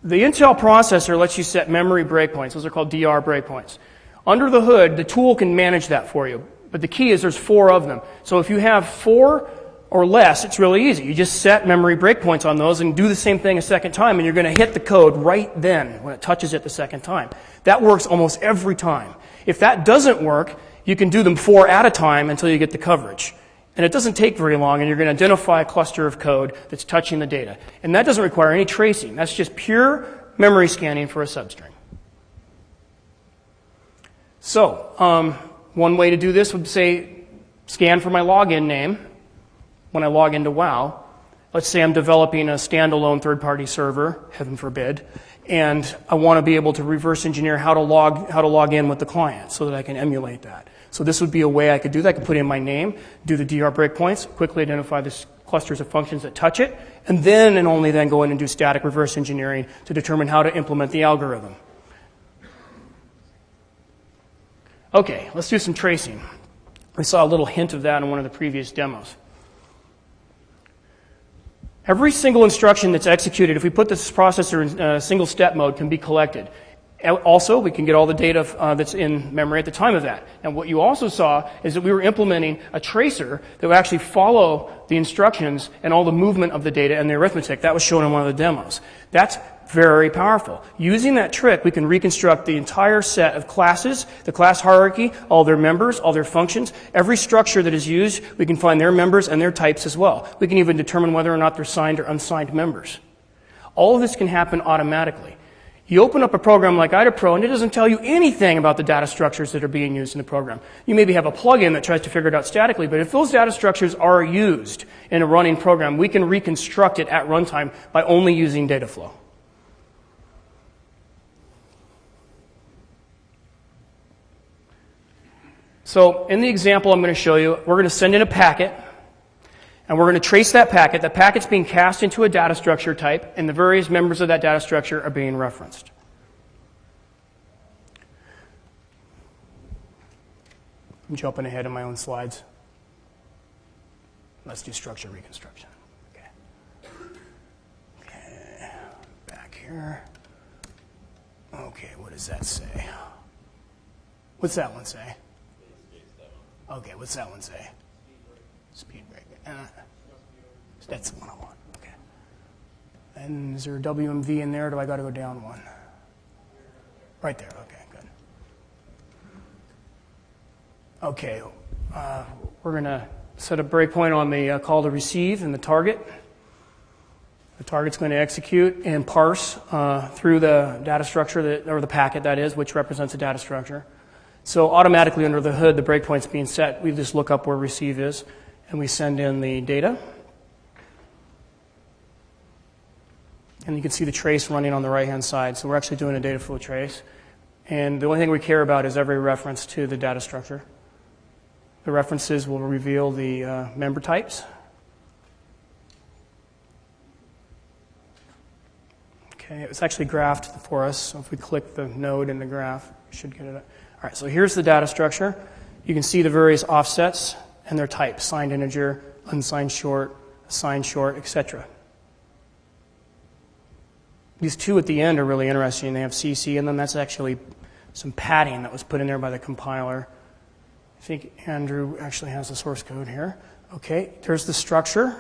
The Intel processor lets you set memory breakpoints. Those are called DR breakpoints. Under the hood, the tool can manage that for you. But the key is there's 4 of them. So if you have 4 or less, it's really easy. You just set memory breakpoints on those and do the same thing a second time, and you're going to hit the code right then when it touches it the second time. That works almost every time. If that doesn't work, you can do them 4 at a time until you get the coverage. And it doesn't take very long, and you're going to identify a cluster of code that's touching the data. And that doesn't require any tracing. That's just pure memory scanning for a substring. So, one way to do this would say, scan for my login name when I log into WOW. Let's say I'm developing a standalone third-party server, heaven forbid, and I want to be able to reverse engineer how to log in with the client so that I can emulate that. So this would be a way I could do that. I could put in my name, do the DR breakpoints, quickly identify the clusters of functions that touch it, and then and only then go in and do static reverse engineering to determine how to implement the algorithm. Okay, let's do some tracing. We saw a little hint of that in one of the previous demos. Every single instruction that's executed, if we put this processor in single step mode, can be collected. Also, we can get all the data that's in memory at the time of that. And what you also saw is that we were implementing a tracer that would actually follow the instructions and all the movement of the data and the arithmetic. That was shown in one of the demos. That's very powerful. Using that trick, we can reconstruct the entire set of classes, the class hierarchy, all their members, all their functions. Every structure that is used, we can find their members and their types as well. We can even determine whether or not they're signed or unsigned members. All of this can happen automatically. You open up a program like IDAPRO, and it doesn't tell you anything about the data structures that are being used in the program. You maybe have a plugin that tries to figure it out statically, but if those data structures are used in a running program, we can reconstruct it at runtime by only using data flow. So in the example I'm going to show you, we're going to send in a packet, and we're going to trace that packet. The packet's being cast into a data structure type, and the various members of that data structure are being referenced. I'm jumping ahead of my own slides. Let's do structure reconstruction. Okay, back here. Okay, what does that say? What's that one say? Okay, what's that one say? Speed break. That's the one I want. Okay. And is there a WMV in there, or do I got to go down one? Right there. Okay, good. Okay, we're going to set a breakpoint on the call to receive and the target. The target's going to execute and parse through the data structure, or the packet that is, which represents a data structure. So automatically under the hood, the breakpoint's being set. We just look up where receive is, and we send in the data. And you can see the trace running on the right-hand side. So we're actually doing a data flow trace. And the only thing we care about is every reference to the data structure. The references will reveal the member types. Okay, it's actually graphed for us. So if we click the node in the graph, we should get it. All right, so here's the data structure. You can see the various offsets and their types: signed integer, unsigned short, assigned short, etc. These two at the end are really interesting. They have CC, and then that's actually some padding that was put in there by the compiler. I think Andrew actually has the source code here. Okay, there's the structure.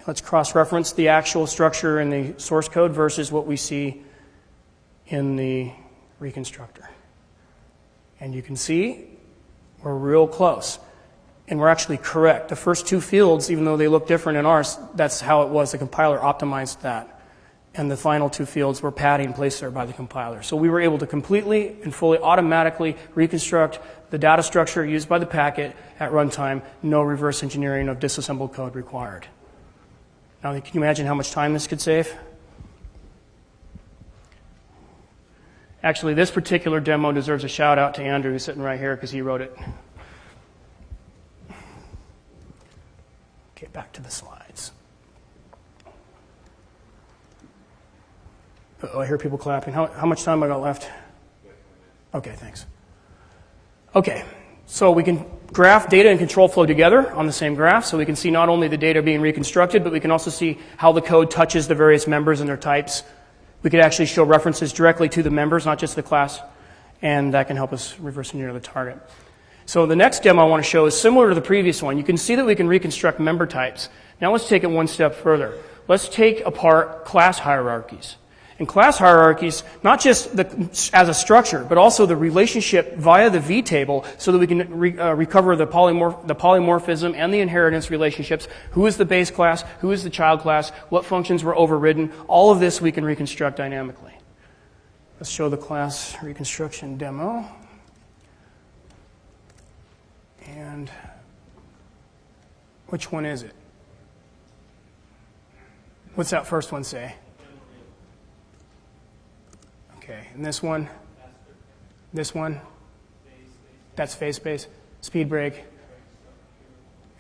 Let's cross-reference the actual structure in the source code versus what we see in the reconstructor. And you can see we're real close. And we're actually correct. The first two fields, even though they look different in ours, that's how it was. The compiler optimized that. And the final two fields were padding placed there by the compiler. So we were able to completely and fully automatically reconstruct the data structure used by the packet at runtime. No reverse engineering of disassembled code required. Now, can you imagine how much time this could save? Actually, this particular demo deserves a shout out to Andrew, who's sitting right here, because he wrote it. Okay, back to the slides. Uh-oh, I hear people clapping. How much time I got left? Okay, thanks. Okay, so we can graph data and control flow together on the same graph, so we can see not only the data being reconstructed, but we can also see how the code touches the various members and their types. We could actually show references directly to the members, not just the class, and that can help us reverse engineer the target. So the next demo I want to show is similar to the previous one. You can see that we can reconstruct member types. Now let's take it one step further. Let's take apart class hierarchies. And class hierarchies, not just as a structure, but also the relationship via the vtable, so that we can recover the polymorphism and the inheritance relationships. Who is the base class? Who is the child class? What functions were overridden? All of this we can reconstruct dynamically. Let's show the class reconstruction demo. And which one is it? What's that first one say? Okay, and this one, that's phase space, speed break,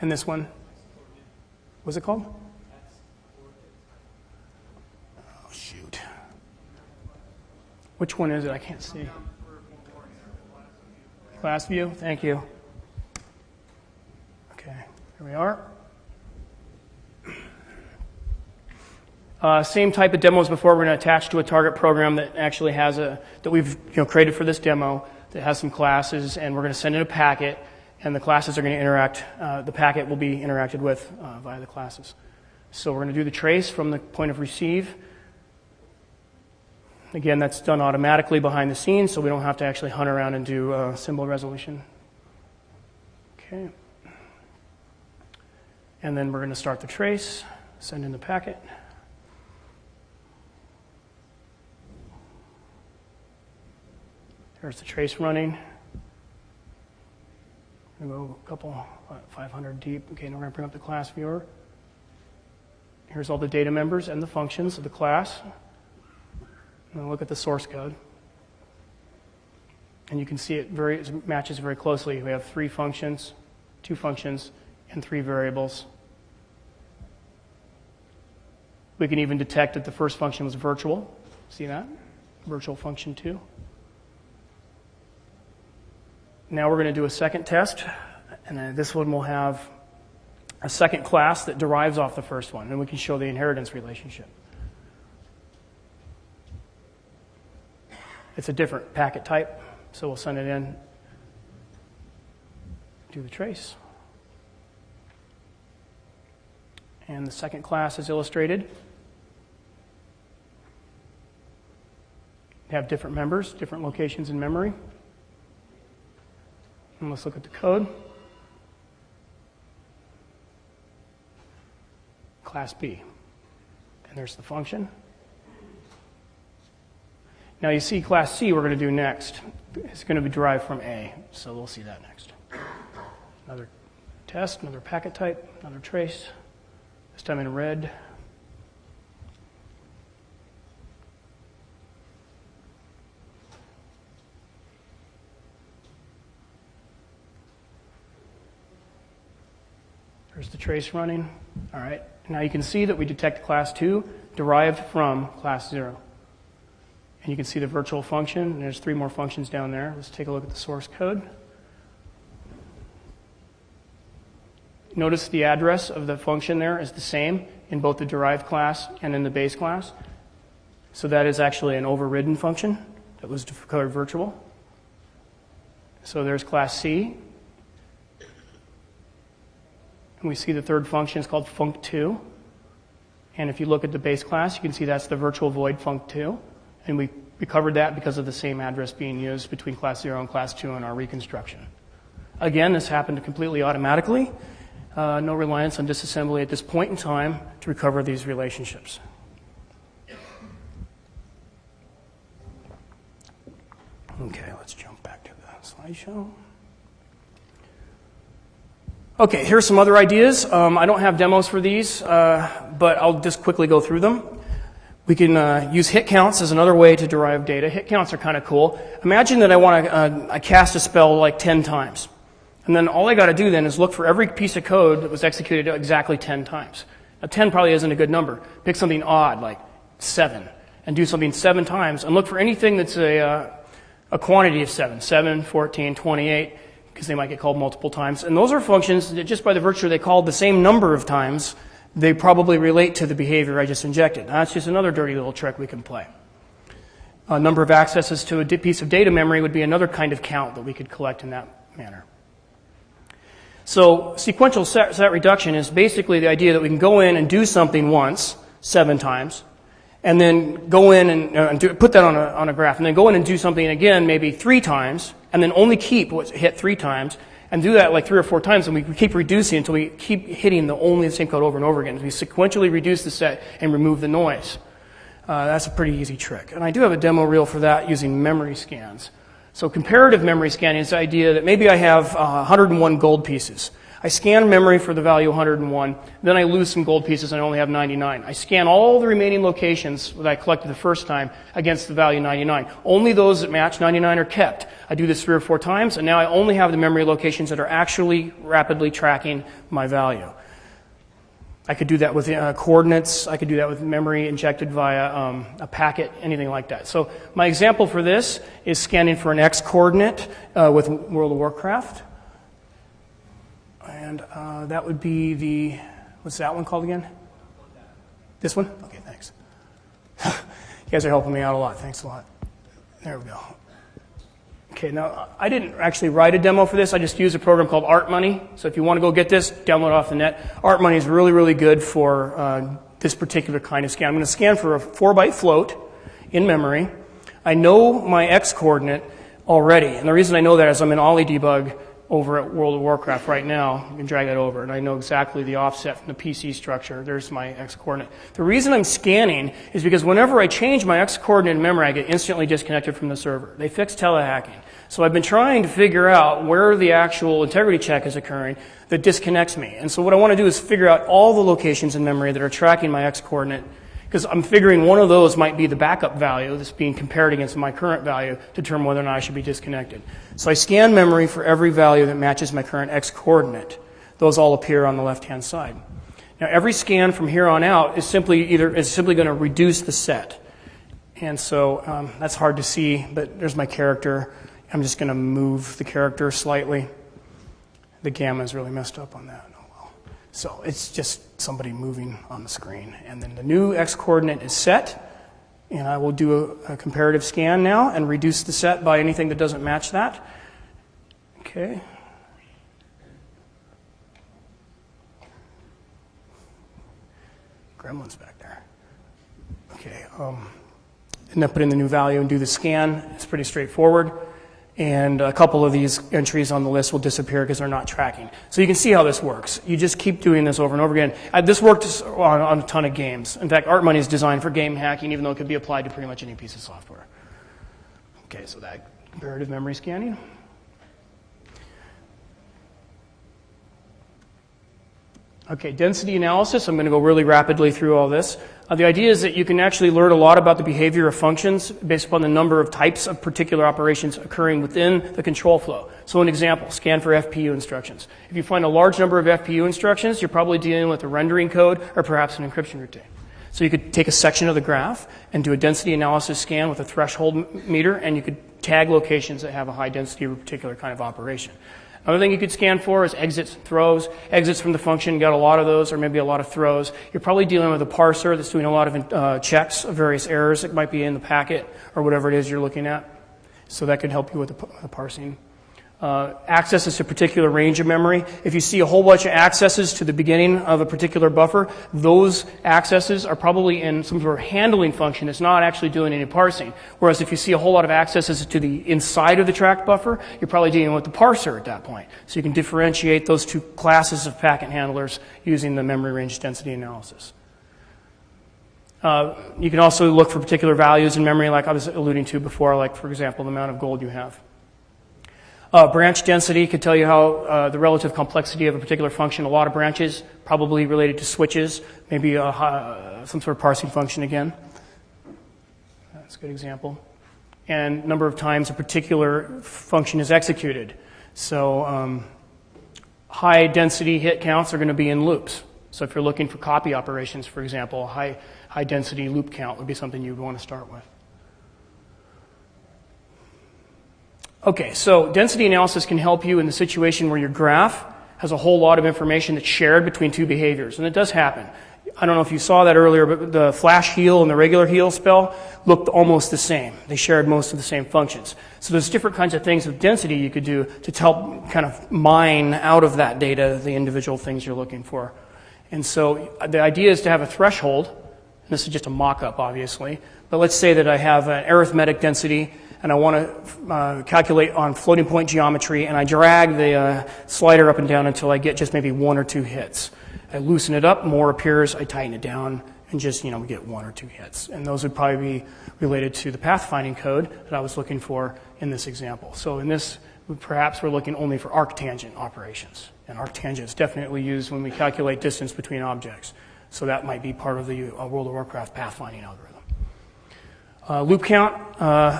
and this one, what's it called? Oh, shoot. Which one is it? I can't see. Class view, thank you. Okay, here we are. Same type of demo as before. We're going to attach to a target program that actually has that we've created for this demo that has some classes, and we're going to send in a packet, and the classes are going to interact. The packet will be interacted with via the classes. So we're going to do the trace from the point of receive. Again, that's done automatically behind the scenes, so we don't have to actually hunt around and do symbol resolution. Okay. And then we're going to start the trace, send in the packet. There's the trace running. We're going to go a couple, 500 deep. Okay, now we're going to bring up the class viewer. Here's all the data members and the functions of the class. And look at the source code. And you can see it matches very closely. We have 3 functions, 2 functions, and 3 variables. We can even detect that the first function was virtual. See that? Virtual function 2. Now we're going to do a second test, and then this one will have a second class that derives off the first one, and we can show the inheritance relationship. It's a different packet type, so we'll send it in, do the trace. And the second class is illustrated. They have different members, different locations in memory. And let's look at the code. Class B. And there's the function. Now you see class C we're going to do next. is going to be derived from A. So we'll see that next. Another test, another packet type, another trace, this time in red. There's the trace running. All right. Now you can see that we detect class 2 derived from class 0. And you can see the virtual function, and there's 3 more functions down there. Let's take a look at the source code. Notice the address of the function there is the same in both the derived class and in the base class. So that is actually an overridden function that was declared virtual. So there's class C. And we see the third function is called func2. And if you look at the base class, you can see that's the virtual void func2. And we covered that because of the same address being used between class 0 and class 2 in our reconstruction. Again, this happened completely automatically. No reliance on disassembly at this point in time to recover these relationships. Okay, let's jump back to the slideshow. Okay, here's some other ideas. I don't have demos for these, but I'll just quickly go through them. We can use hit counts as another way to derive data. Hit counts are kind of cool. Imagine that I want to I cast a spell like 10 times. And then all I got to do then is look for every piece of code that was executed exactly 10 times. Now 10 probably isn't a good number. Pick something odd like 7 and do something 7 times and look for anything that's a quantity of 7. 7, 14, 28. Because they might get called multiple times. And those are functions that just by the virtue they called the same number of times, they probably relate to the behavior I just injected. Now, that's just another dirty little trick we can play. A number of accesses to a piece of data memory would be another kind of count that we could collect in that manner. So sequential set reduction is basically the idea that we can go in and do something once, 7 times, and then go in and put that on a graph, and then go in and do something again maybe 3 times, and then only keep what's hit 3 times, and do that like 3 or 4 times, and we keep reducing until we keep hitting only the same code over and over again. We sequentially reduce the set and remove the noise. That's a pretty easy trick. And I do have a demo reel for that using memory scans. So comparative memory scanning is the idea that maybe I have 101 gold pieces. I scan memory for the value 101, then I lose some gold pieces and I only have 99. I scan all the remaining locations that I collected the first time against the value 99. Only those that match 99 are kept. I do this 3 or 4 times, and now I only have the memory locations that are actually rapidly tracking my value. I could do that with coordinates. I could do that with memory injected via a packet, anything like that. So my example for this is scanning for an X coordinate with World of Warcraft. And that would be the, what's that one called again? This one? Okay, thanks. You guys are helping me out a lot. Thanks a lot. There we go. Okay, now I didn't actually write a demo for this. I just used a program called ArtMoney. So if you want to go get this, download it off the net. ArtMoney is really, really good for this particular kind of scan. I'm going to scan for a 4-byte float in memory. I know my X coordinate already. And the reason I know that is I'm in Ollie debug over at World of Warcraft right now. You can drag that over, and I know exactly the offset from the PC structure. There's my X coordinate. The reason I'm scanning is because whenever I change my X coordinate in memory, I get instantly disconnected from the server. They fixed telehacking. So I've been trying to figure out where the actual integrity check is occurring that disconnects me. And so what I want to do is figure out all the locations in memory that are tracking my X coordinate, because I'm figuring one of those might be the backup value that's being compared against my current value to determine whether or not I should be disconnected. So I scan memory for every value that matches my current X coordinate. Those all appear on the left-hand side. Now every scan from here on out is simply going to reduce the set. And so that's hard to see, but there's my character. I'm just going to move the character slightly. The gamma is really messed up on that. So it's just somebody moving on the screen. And then the new X coordinate is set. And I will do a comparative scan now and reduce the set by anything that doesn't match that. Okay. Gremlin's back there. Okay. And then put in the new value and do the scan. It's pretty straightforward. And a couple of these entries on the list will disappear because they're not tracking. So you can see how this works. You just keep doing this over and over again. This worked on a ton of games. In fact, ArtMoney is designed for game hacking, even though it could be applied to pretty much any piece of software. Okay, so that Comparative memory scanning. Okay, density analysis. I'm going to go really rapidly through all this. The idea is that you can actually learn a lot about the behavior of functions based upon the number of types of particular operations occurring within the control flow. So an example, scan for FPU instructions. If you find a large number of FPU instructions, you're probably dealing with a rendering code or perhaps an encryption routine. So you could take a section of the graph and do a density analysis scan with a threshold meter, and you could tag locations that have a high density of a particular kind of operation. Another thing you could scan for is exits and throws. Exits from the function, got a lot of those, or maybe a lot of throws. You're probably dealing with a parser that's doing a lot of checks of various errors that might be in the packet or whatever it is you're looking at. So that could help you with the parsing. Accesses to a particular range of memory. If you see a whole bunch of accesses to the beginning of a particular buffer, those accesses are probably in some sort of handling function that's not actually doing any parsing. Whereas if you see a whole lot of accesses to the inside of the tracked buffer, you're probably dealing with the parser at that point. So you can differentiate those two classes of packet handlers using the memory range density analysis. You can also look for particular values in memory, like I was alluding to before, like, for example, the amount of gold you have. Branch density could tell you how the relative complexity of a particular function. A lot of branches, probably related to switches, maybe some sort of parsing function again. That's a good example. And number of times a particular function is executed. So high density hit counts are going to be in loops. So if you're looking for copy operations, for example, high density loop count would be something you'd want to start with. Okay, so density analysis can help you in the situation where your graph has a whole lot of information that's shared between two behaviors, and it does happen. I don't know if you saw that earlier, but the flash heal and the regular heal spell looked almost the same. They shared most of the same functions. So there's different kinds of things with density you could do to help kind of mine out of that data the individual things you're looking for. And so the idea is to have a threshold, and this is just a mock-up, obviously, but let's say that I have an arithmetic density and I want to calculate on floating point geometry, and I drag the slider up and down until I get just maybe one or two hits. I loosen it up, more appears, I tighten it down, and just, we get one or two hits. And those would probably be related to the pathfinding code that I was looking for in this example. So in this, perhaps we're looking only for arctangent operations. And arctangent is definitely used when we calculate distance between objects. So that might be part of the World of Warcraft pathfinding algorithm. Loop count,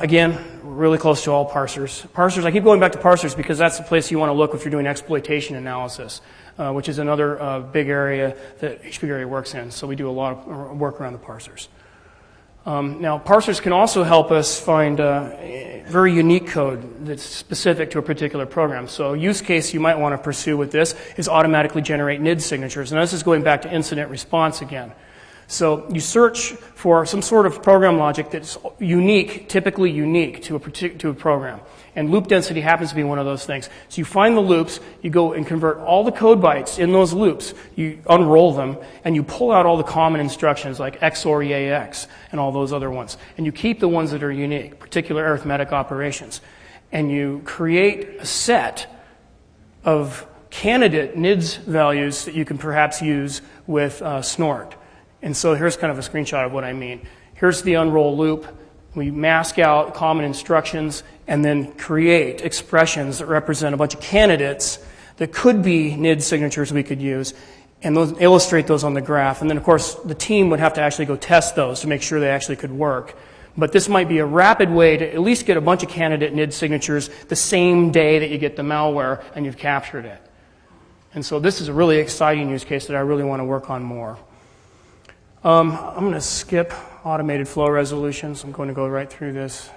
again, really close to all parsers. Parsers, I keep going back to parsers because that's the place you want to look if you're doing exploitation analysis, which is another big area that HPGRA works in. So we do a lot of work around the parsers. Now, parsers can also help us find very unique code that's specific to a particular program. So a use case you might want to pursue with this is automatically generate NID signatures. And this is going back to incident response again. So you search for some sort of program logic that's unique, typically unique to a program. And loop density happens to be one of those things. So you find the loops, you go and convert all the code bytes in those loops, you unroll them, and you pull out all the common instructions like XOR EAX and all those other ones. And you keep the ones that are unique, particular arithmetic operations. And you create a set of candidate NIDS values that you can perhaps use with Snort. And so here's kind of a screenshot of what I mean. Here's the unroll loop. We mask out common instructions and then create expressions that represent a bunch of candidates that could be NID signatures we could use, and illustrate those on the graph. And then, of course, the team would have to actually go test those to make sure they actually could work. But this might be a rapid way to at least get a bunch of candidate NID signatures the same day that you get the malware and you've captured it. And so this is a really exciting use case that I really want to work on more. I'm going to skip automated flow resolutions. I'm going to go right through this.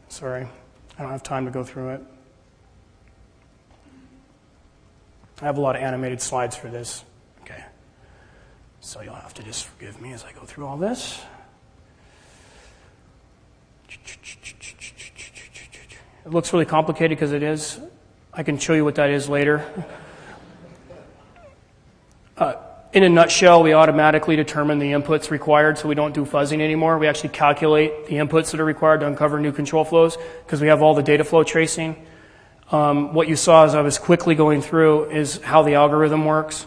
Sorry, I don't have time to go through it. I have a lot of animated slides for this. Okay, so you'll have to just forgive me as I go through all this. It looks really complicated because it is. I can show you what that is later. In a nutshell, we automatically determine the inputs required, so we don't do fuzzing anymore. We actually calculate the inputs that are required to uncover new control flows because we have all the data flow tracing. What you saw as I was quickly going through is how the algorithm works.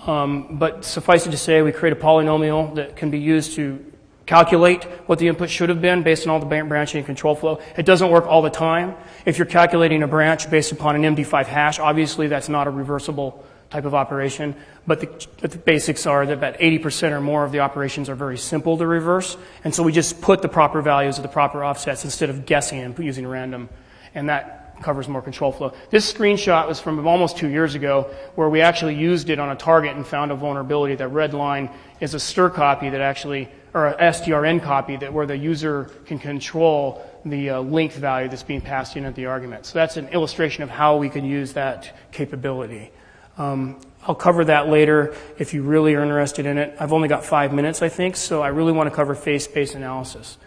But suffice it to say, we create a polynomial that can be used to calculate what the input should have been based on all the branching and control flow. It doesn't work all the time. If you're calculating a branch based upon an MD5 hash, obviously that's not a reversible type of operation, but the basics are that about 80% or more of the operations are very simple to reverse, and so we just put the proper values of the proper offsets instead of guessing and using random, and that covers more control flow. This screenshot was from almost 2 years ago, where we actually used it on a target and found a vulnerability. That red line is a stir copy that actually, or a strn copy, that where the user can control the length value that's being passed in at the argument. So that's an illustration of how we could use that capability. I'll cover that later if you really are interested in it. I've only got 5 minutes, I think, so I really want to cover phase space analysis.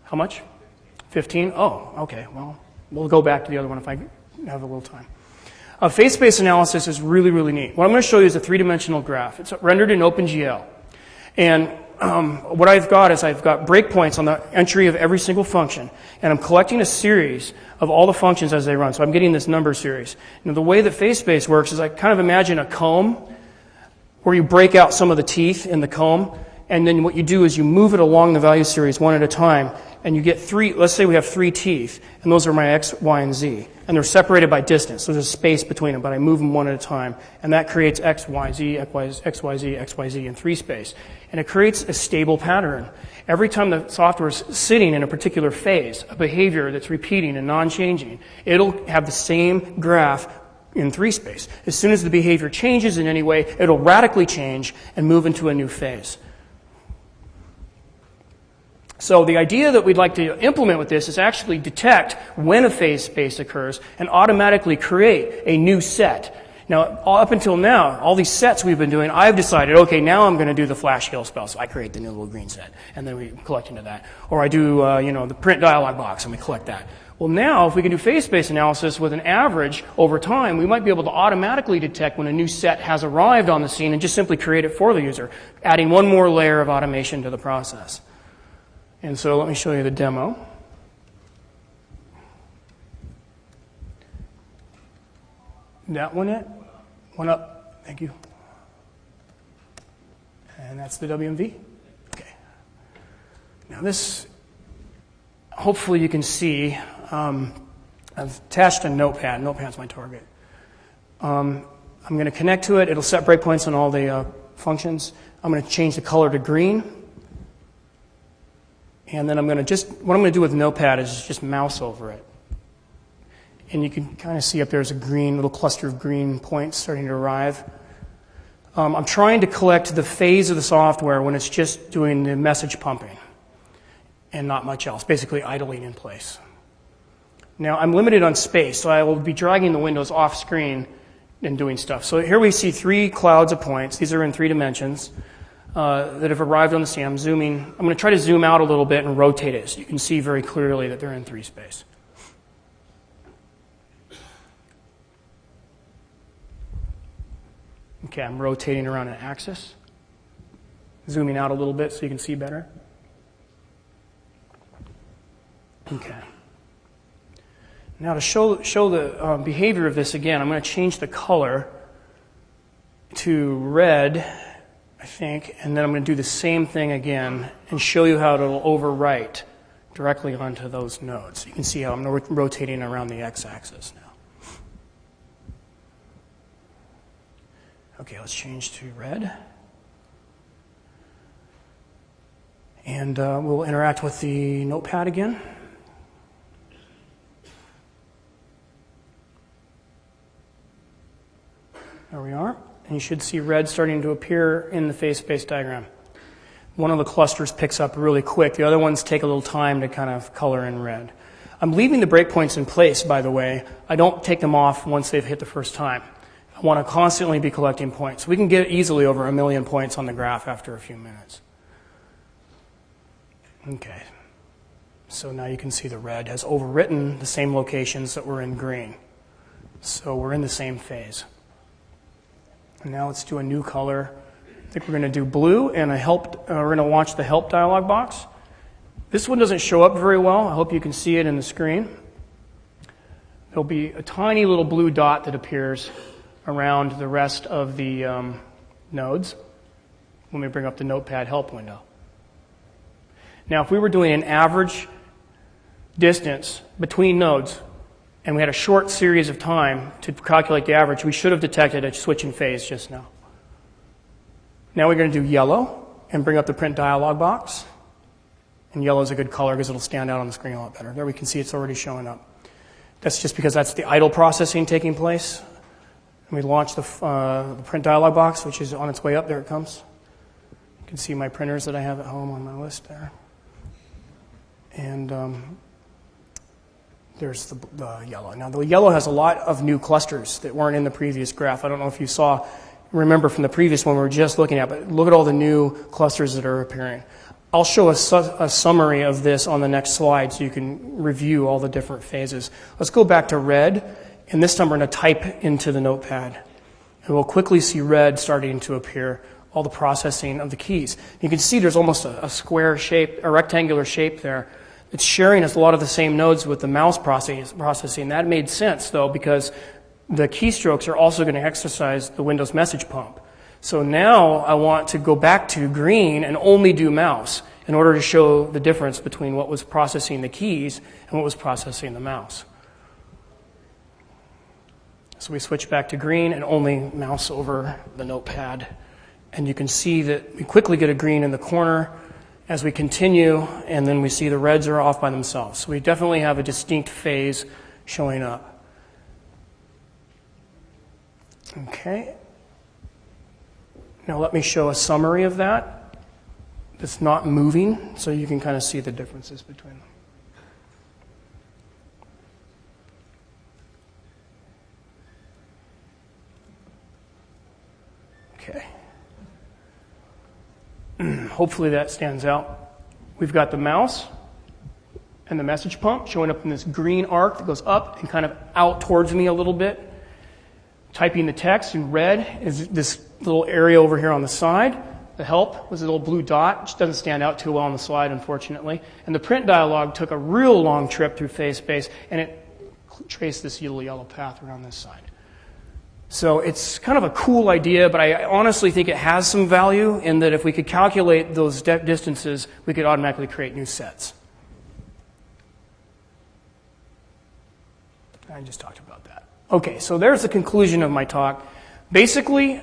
How much? 15? Oh, okay. Well, we'll go back to the other one if I have a little time. Phase space analysis is really, really neat. What I'm going to show you is a three-dimensional graph. It's rendered in OpenGL. And what I've got is I've got breakpoints on the entry of every single function, and I'm collecting a series of all the functions as they run. So I'm getting this number series. Now, the way that phase space works is I kind of imagine a comb where you break out some of the teeth in the comb, and then what you do is you move it along the value series one at a time, and you get three, let's say we have 3 teeth, and those are my X, Y, and Z. And they're separated by distance, so there's a space between them, but I move them one at a time. And that creates X, Y, Z, X, Y, Z, X, Y, Z in 3 space. And it creates a stable pattern. Every time the software is sitting in a particular phase, a behavior that's repeating and non-changing, it'll have the same graph in 3 space. As soon as the behavior changes in any way, it'll radically change and move into a new phase. So the idea that we'd like to implement with this is actually detect when a phase space occurs and automatically create a new set. Now, up until now, all these sets we've been doing, I've decided, okay, now I'm going to do the flash hill spell. So I create the new little green set, and then we collect into that. Or I do, the print dialog box, and we collect that. Well, now, if we can do phase space analysis with an average over time, we might be able to automatically detect when a new set has arrived on the scene and just simply create it for the user, adding one more layer of automation to the process. And so let me show you the demo. That one it? One up. Thank you. And that's the WMV. Okay. Now this, hopefully you can see, I've attached a notepad. Notepad's my target. I'm going to connect to it. It'll set breakpoints on all the functions. I'm going to change the color to green. And then what I'm going to do with Notepad is just mouse over it. And you can kind of see up there's a little cluster of green points starting to arrive. I'm trying to collect the phase of the software when it's just doing the message pumping and not much else, basically idling in place. Now, I'm limited on space, so I will be dragging the windows off screen and doing stuff. So here we see 3 clouds of points. These are in 3 dimensions. That have arrived on the scene. I'm going to try to zoom out a little bit and rotate it so you can see very clearly that they're in 3 space. Okay, I'm rotating around an axis. Zooming out a little bit so you can see better. Okay. Now to show the behavior of this again, I'm going to change the color to red, I think, and then I'm going to do the same thing again and show you how it'll overwrite directly onto those nodes. You can see how I'm rotating around the x-axis now. Okay, let's change to red. And we'll interact with the notepad again. There we are. And you should see red starting to appear in the phase space diagram. One of the clusters picks up really quick. The other ones take a little time to kind of color in red. I'm leaving the breakpoints in place, by the way. I don't take them off once they've hit the first time. I want to constantly be collecting points. We can get easily over 1 million points on the graph after a few minutes. Okay. So now you can see the red has overwritten the same locations that were in green. So we're in the same phase. And now let's do a new color. I think we're going to do blue, and we're going to watch the help dialog box. This one doesn't show up very well. I hope you can see it in the screen. There'll be a tiny little blue dot that appears around the rest of the nodes when we bring up the Notepad help window. Now, if we were doing an average distance between nodes, and we had a short series of time to calculate the average, we should have detected a switch in phase just now. Now we're going to do yellow and bring up the print dialog box. And yellow is a good color because it'll stand out on the screen a lot better. There we can see it's already showing up. That's just because that's the idle processing taking place. And we launch the print dialog box, which is on its way up. There it comes. You can see my printers that I have at home on my list there. And there's the yellow. Now, the yellow has a lot of new clusters that weren't in the previous graph. I don't know if you remember from the previous one we were just looking at, but look at all the new clusters that are appearing. I'll show a summary of this on the next slide so you can review all the different phases. Let's go back to red, and this time we're going to type into the notepad. And we'll quickly see red starting to appear, all the processing of the keys. You can see there's almost a square shape, a rectangular shape there. It's sharing a lot of the same nodes with the mouse processing. That made sense, though, because the keystrokes are also going to exercise the Windows message pump. So now I want to go back to green and only do mouse in order to show the difference between what was processing the keys and what was processing the mouse. So we switch back to green and only mouse over the notepad. And you can see that we quickly get a green in the corner as we continue, and then we see the reds are off by themselves. So we definitely have a distinct phase showing up. Okay. Now let me show a summary of that. It's not moving, so you can kind of see the differences between them. Okay. Hopefully that stands out. We've got the mouse and the message pump showing up in this green arc that goes up and kind of out towards me a little bit. Typing the text in red is this little area over here on the side. The help was a little blue dot, which doesn't stand out too well on the slide, unfortunately. And the print dialog took a real long trip through phase space, and it traced this little yellow path around this side. So it's kind of a cool idea, but I honestly think it has some value in that if we could calculate those distances, we could automatically create new sets. I just talked about that. Okay, so there's the conclusion of my talk. Basically,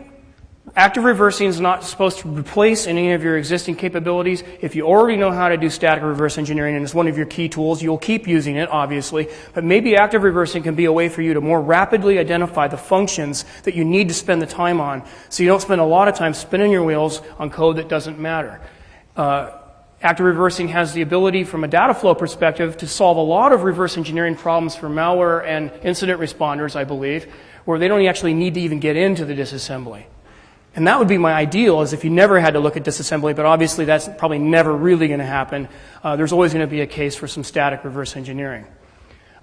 active reversing is not supposed to replace any of your existing capabilities. If you already know how to do static reverse engineering and it's one of your key tools, you'll keep using it, obviously. But maybe active reversing can be a way for you to more rapidly identify the functions that you need to spend the time on so you don't spend a lot of time spinning your wheels on code that doesn't matter. Active reversing has the ability, from a data flow perspective, to solve a lot of reverse engineering problems for malware and incident responders, I believe, where they don't actually need to even get into the disassembly. And that would be my ideal, is if you never had to look at disassembly, but obviously that's probably never really going to happen. There's always going to be a case for some static reverse engineering.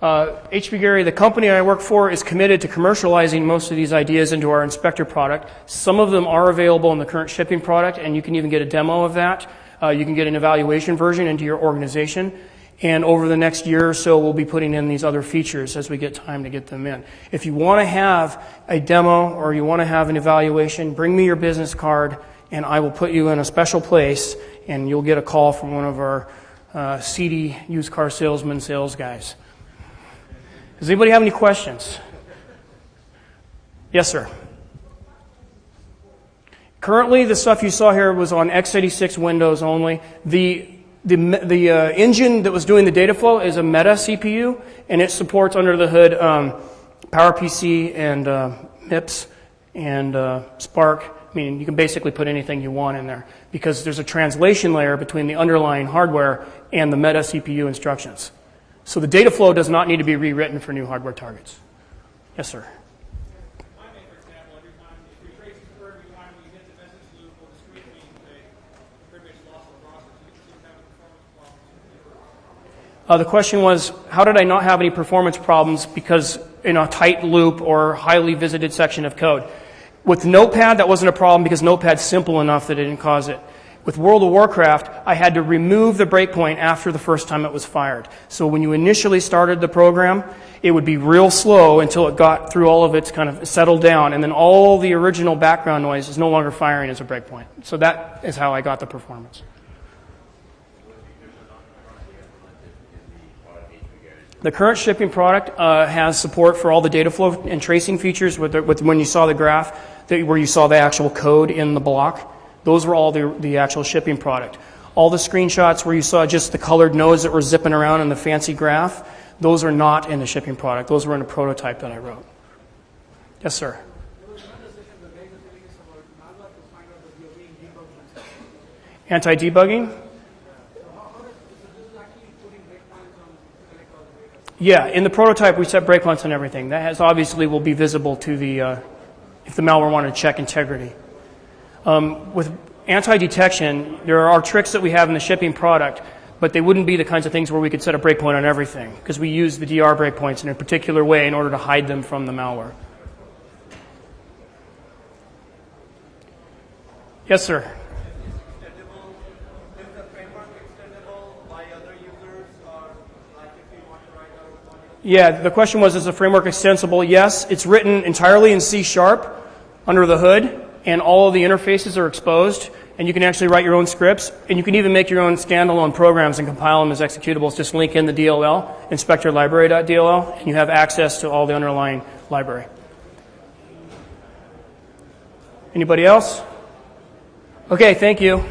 HP Gary, the company I work for, is committed to commercializing most of these ideas into our inspector product. Some of them are available in the current shipping product, and you can even get a demo of that. You can get an evaluation version into your organization. And over the next year or so, we'll be putting in these other features as we get time to get them in. If you want to have a demo or you want to have an evaluation, bring me your business card, and I will put you in a special place, and you'll get a call from one of our seedy used car salesman sales guys. Does anybody have any questions? Yes, sir. Currently, the stuff you saw here was on x86 Windows only. The engine that was doing the data flow is a Meta CPU, and it supports under the hood PowerPC and MIPS and Spark. I mean, you can basically put anything you want in there because there's a translation layer between the underlying hardware and the Meta CPU instructions. So the data flow does not need to be rewritten for new hardware targets. Yes, sir. The question was, how did I not have any performance problems because in a tight loop or highly visited section of code? With Notepad, that wasn't a problem because Notepad's simple enough that it didn't cause it. With World of Warcraft, I had to remove the breakpoint after the first time it was fired. So when you initially started the program, it would be real slow until it got through all of its kind of settled down, and then all the original background noise is no longer firing as a breakpoint. So that is how I got the performance. The current shipping product has support for all the data flow and tracing features with when you saw the graph, where you saw the actual code in the block. Those were all the actual shipping product. All the screenshots where you saw just the colored nodes that were zipping around in the fancy graph, those are not in the shipping product. Those were in a prototype that I wrote. Yes, sir. Anti-debugging? Yeah, in the prototype we set breakpoints on everything. That has obviously will be visible to the if the malware wanted to check integrity. With anti-detection, there are tricks that we have in the shipping product, but they wouldn't be the kinds of things where we could set a breakpoint on everything, because we use the DR breakpoints in a particular way in order to hide them from the malware. Yes, sir. Yeah, the question was, is the framework extensible? Yes, it's written entirely in C# under the hood, and all of the interfaces are exposed, and you can actually write your own scripts, and you can even make your own standalone programs and compile them as executables. Just link in the DLL, inspector-library.dll, and you have access to all the underlying library. Anybody else? Okay, thank you.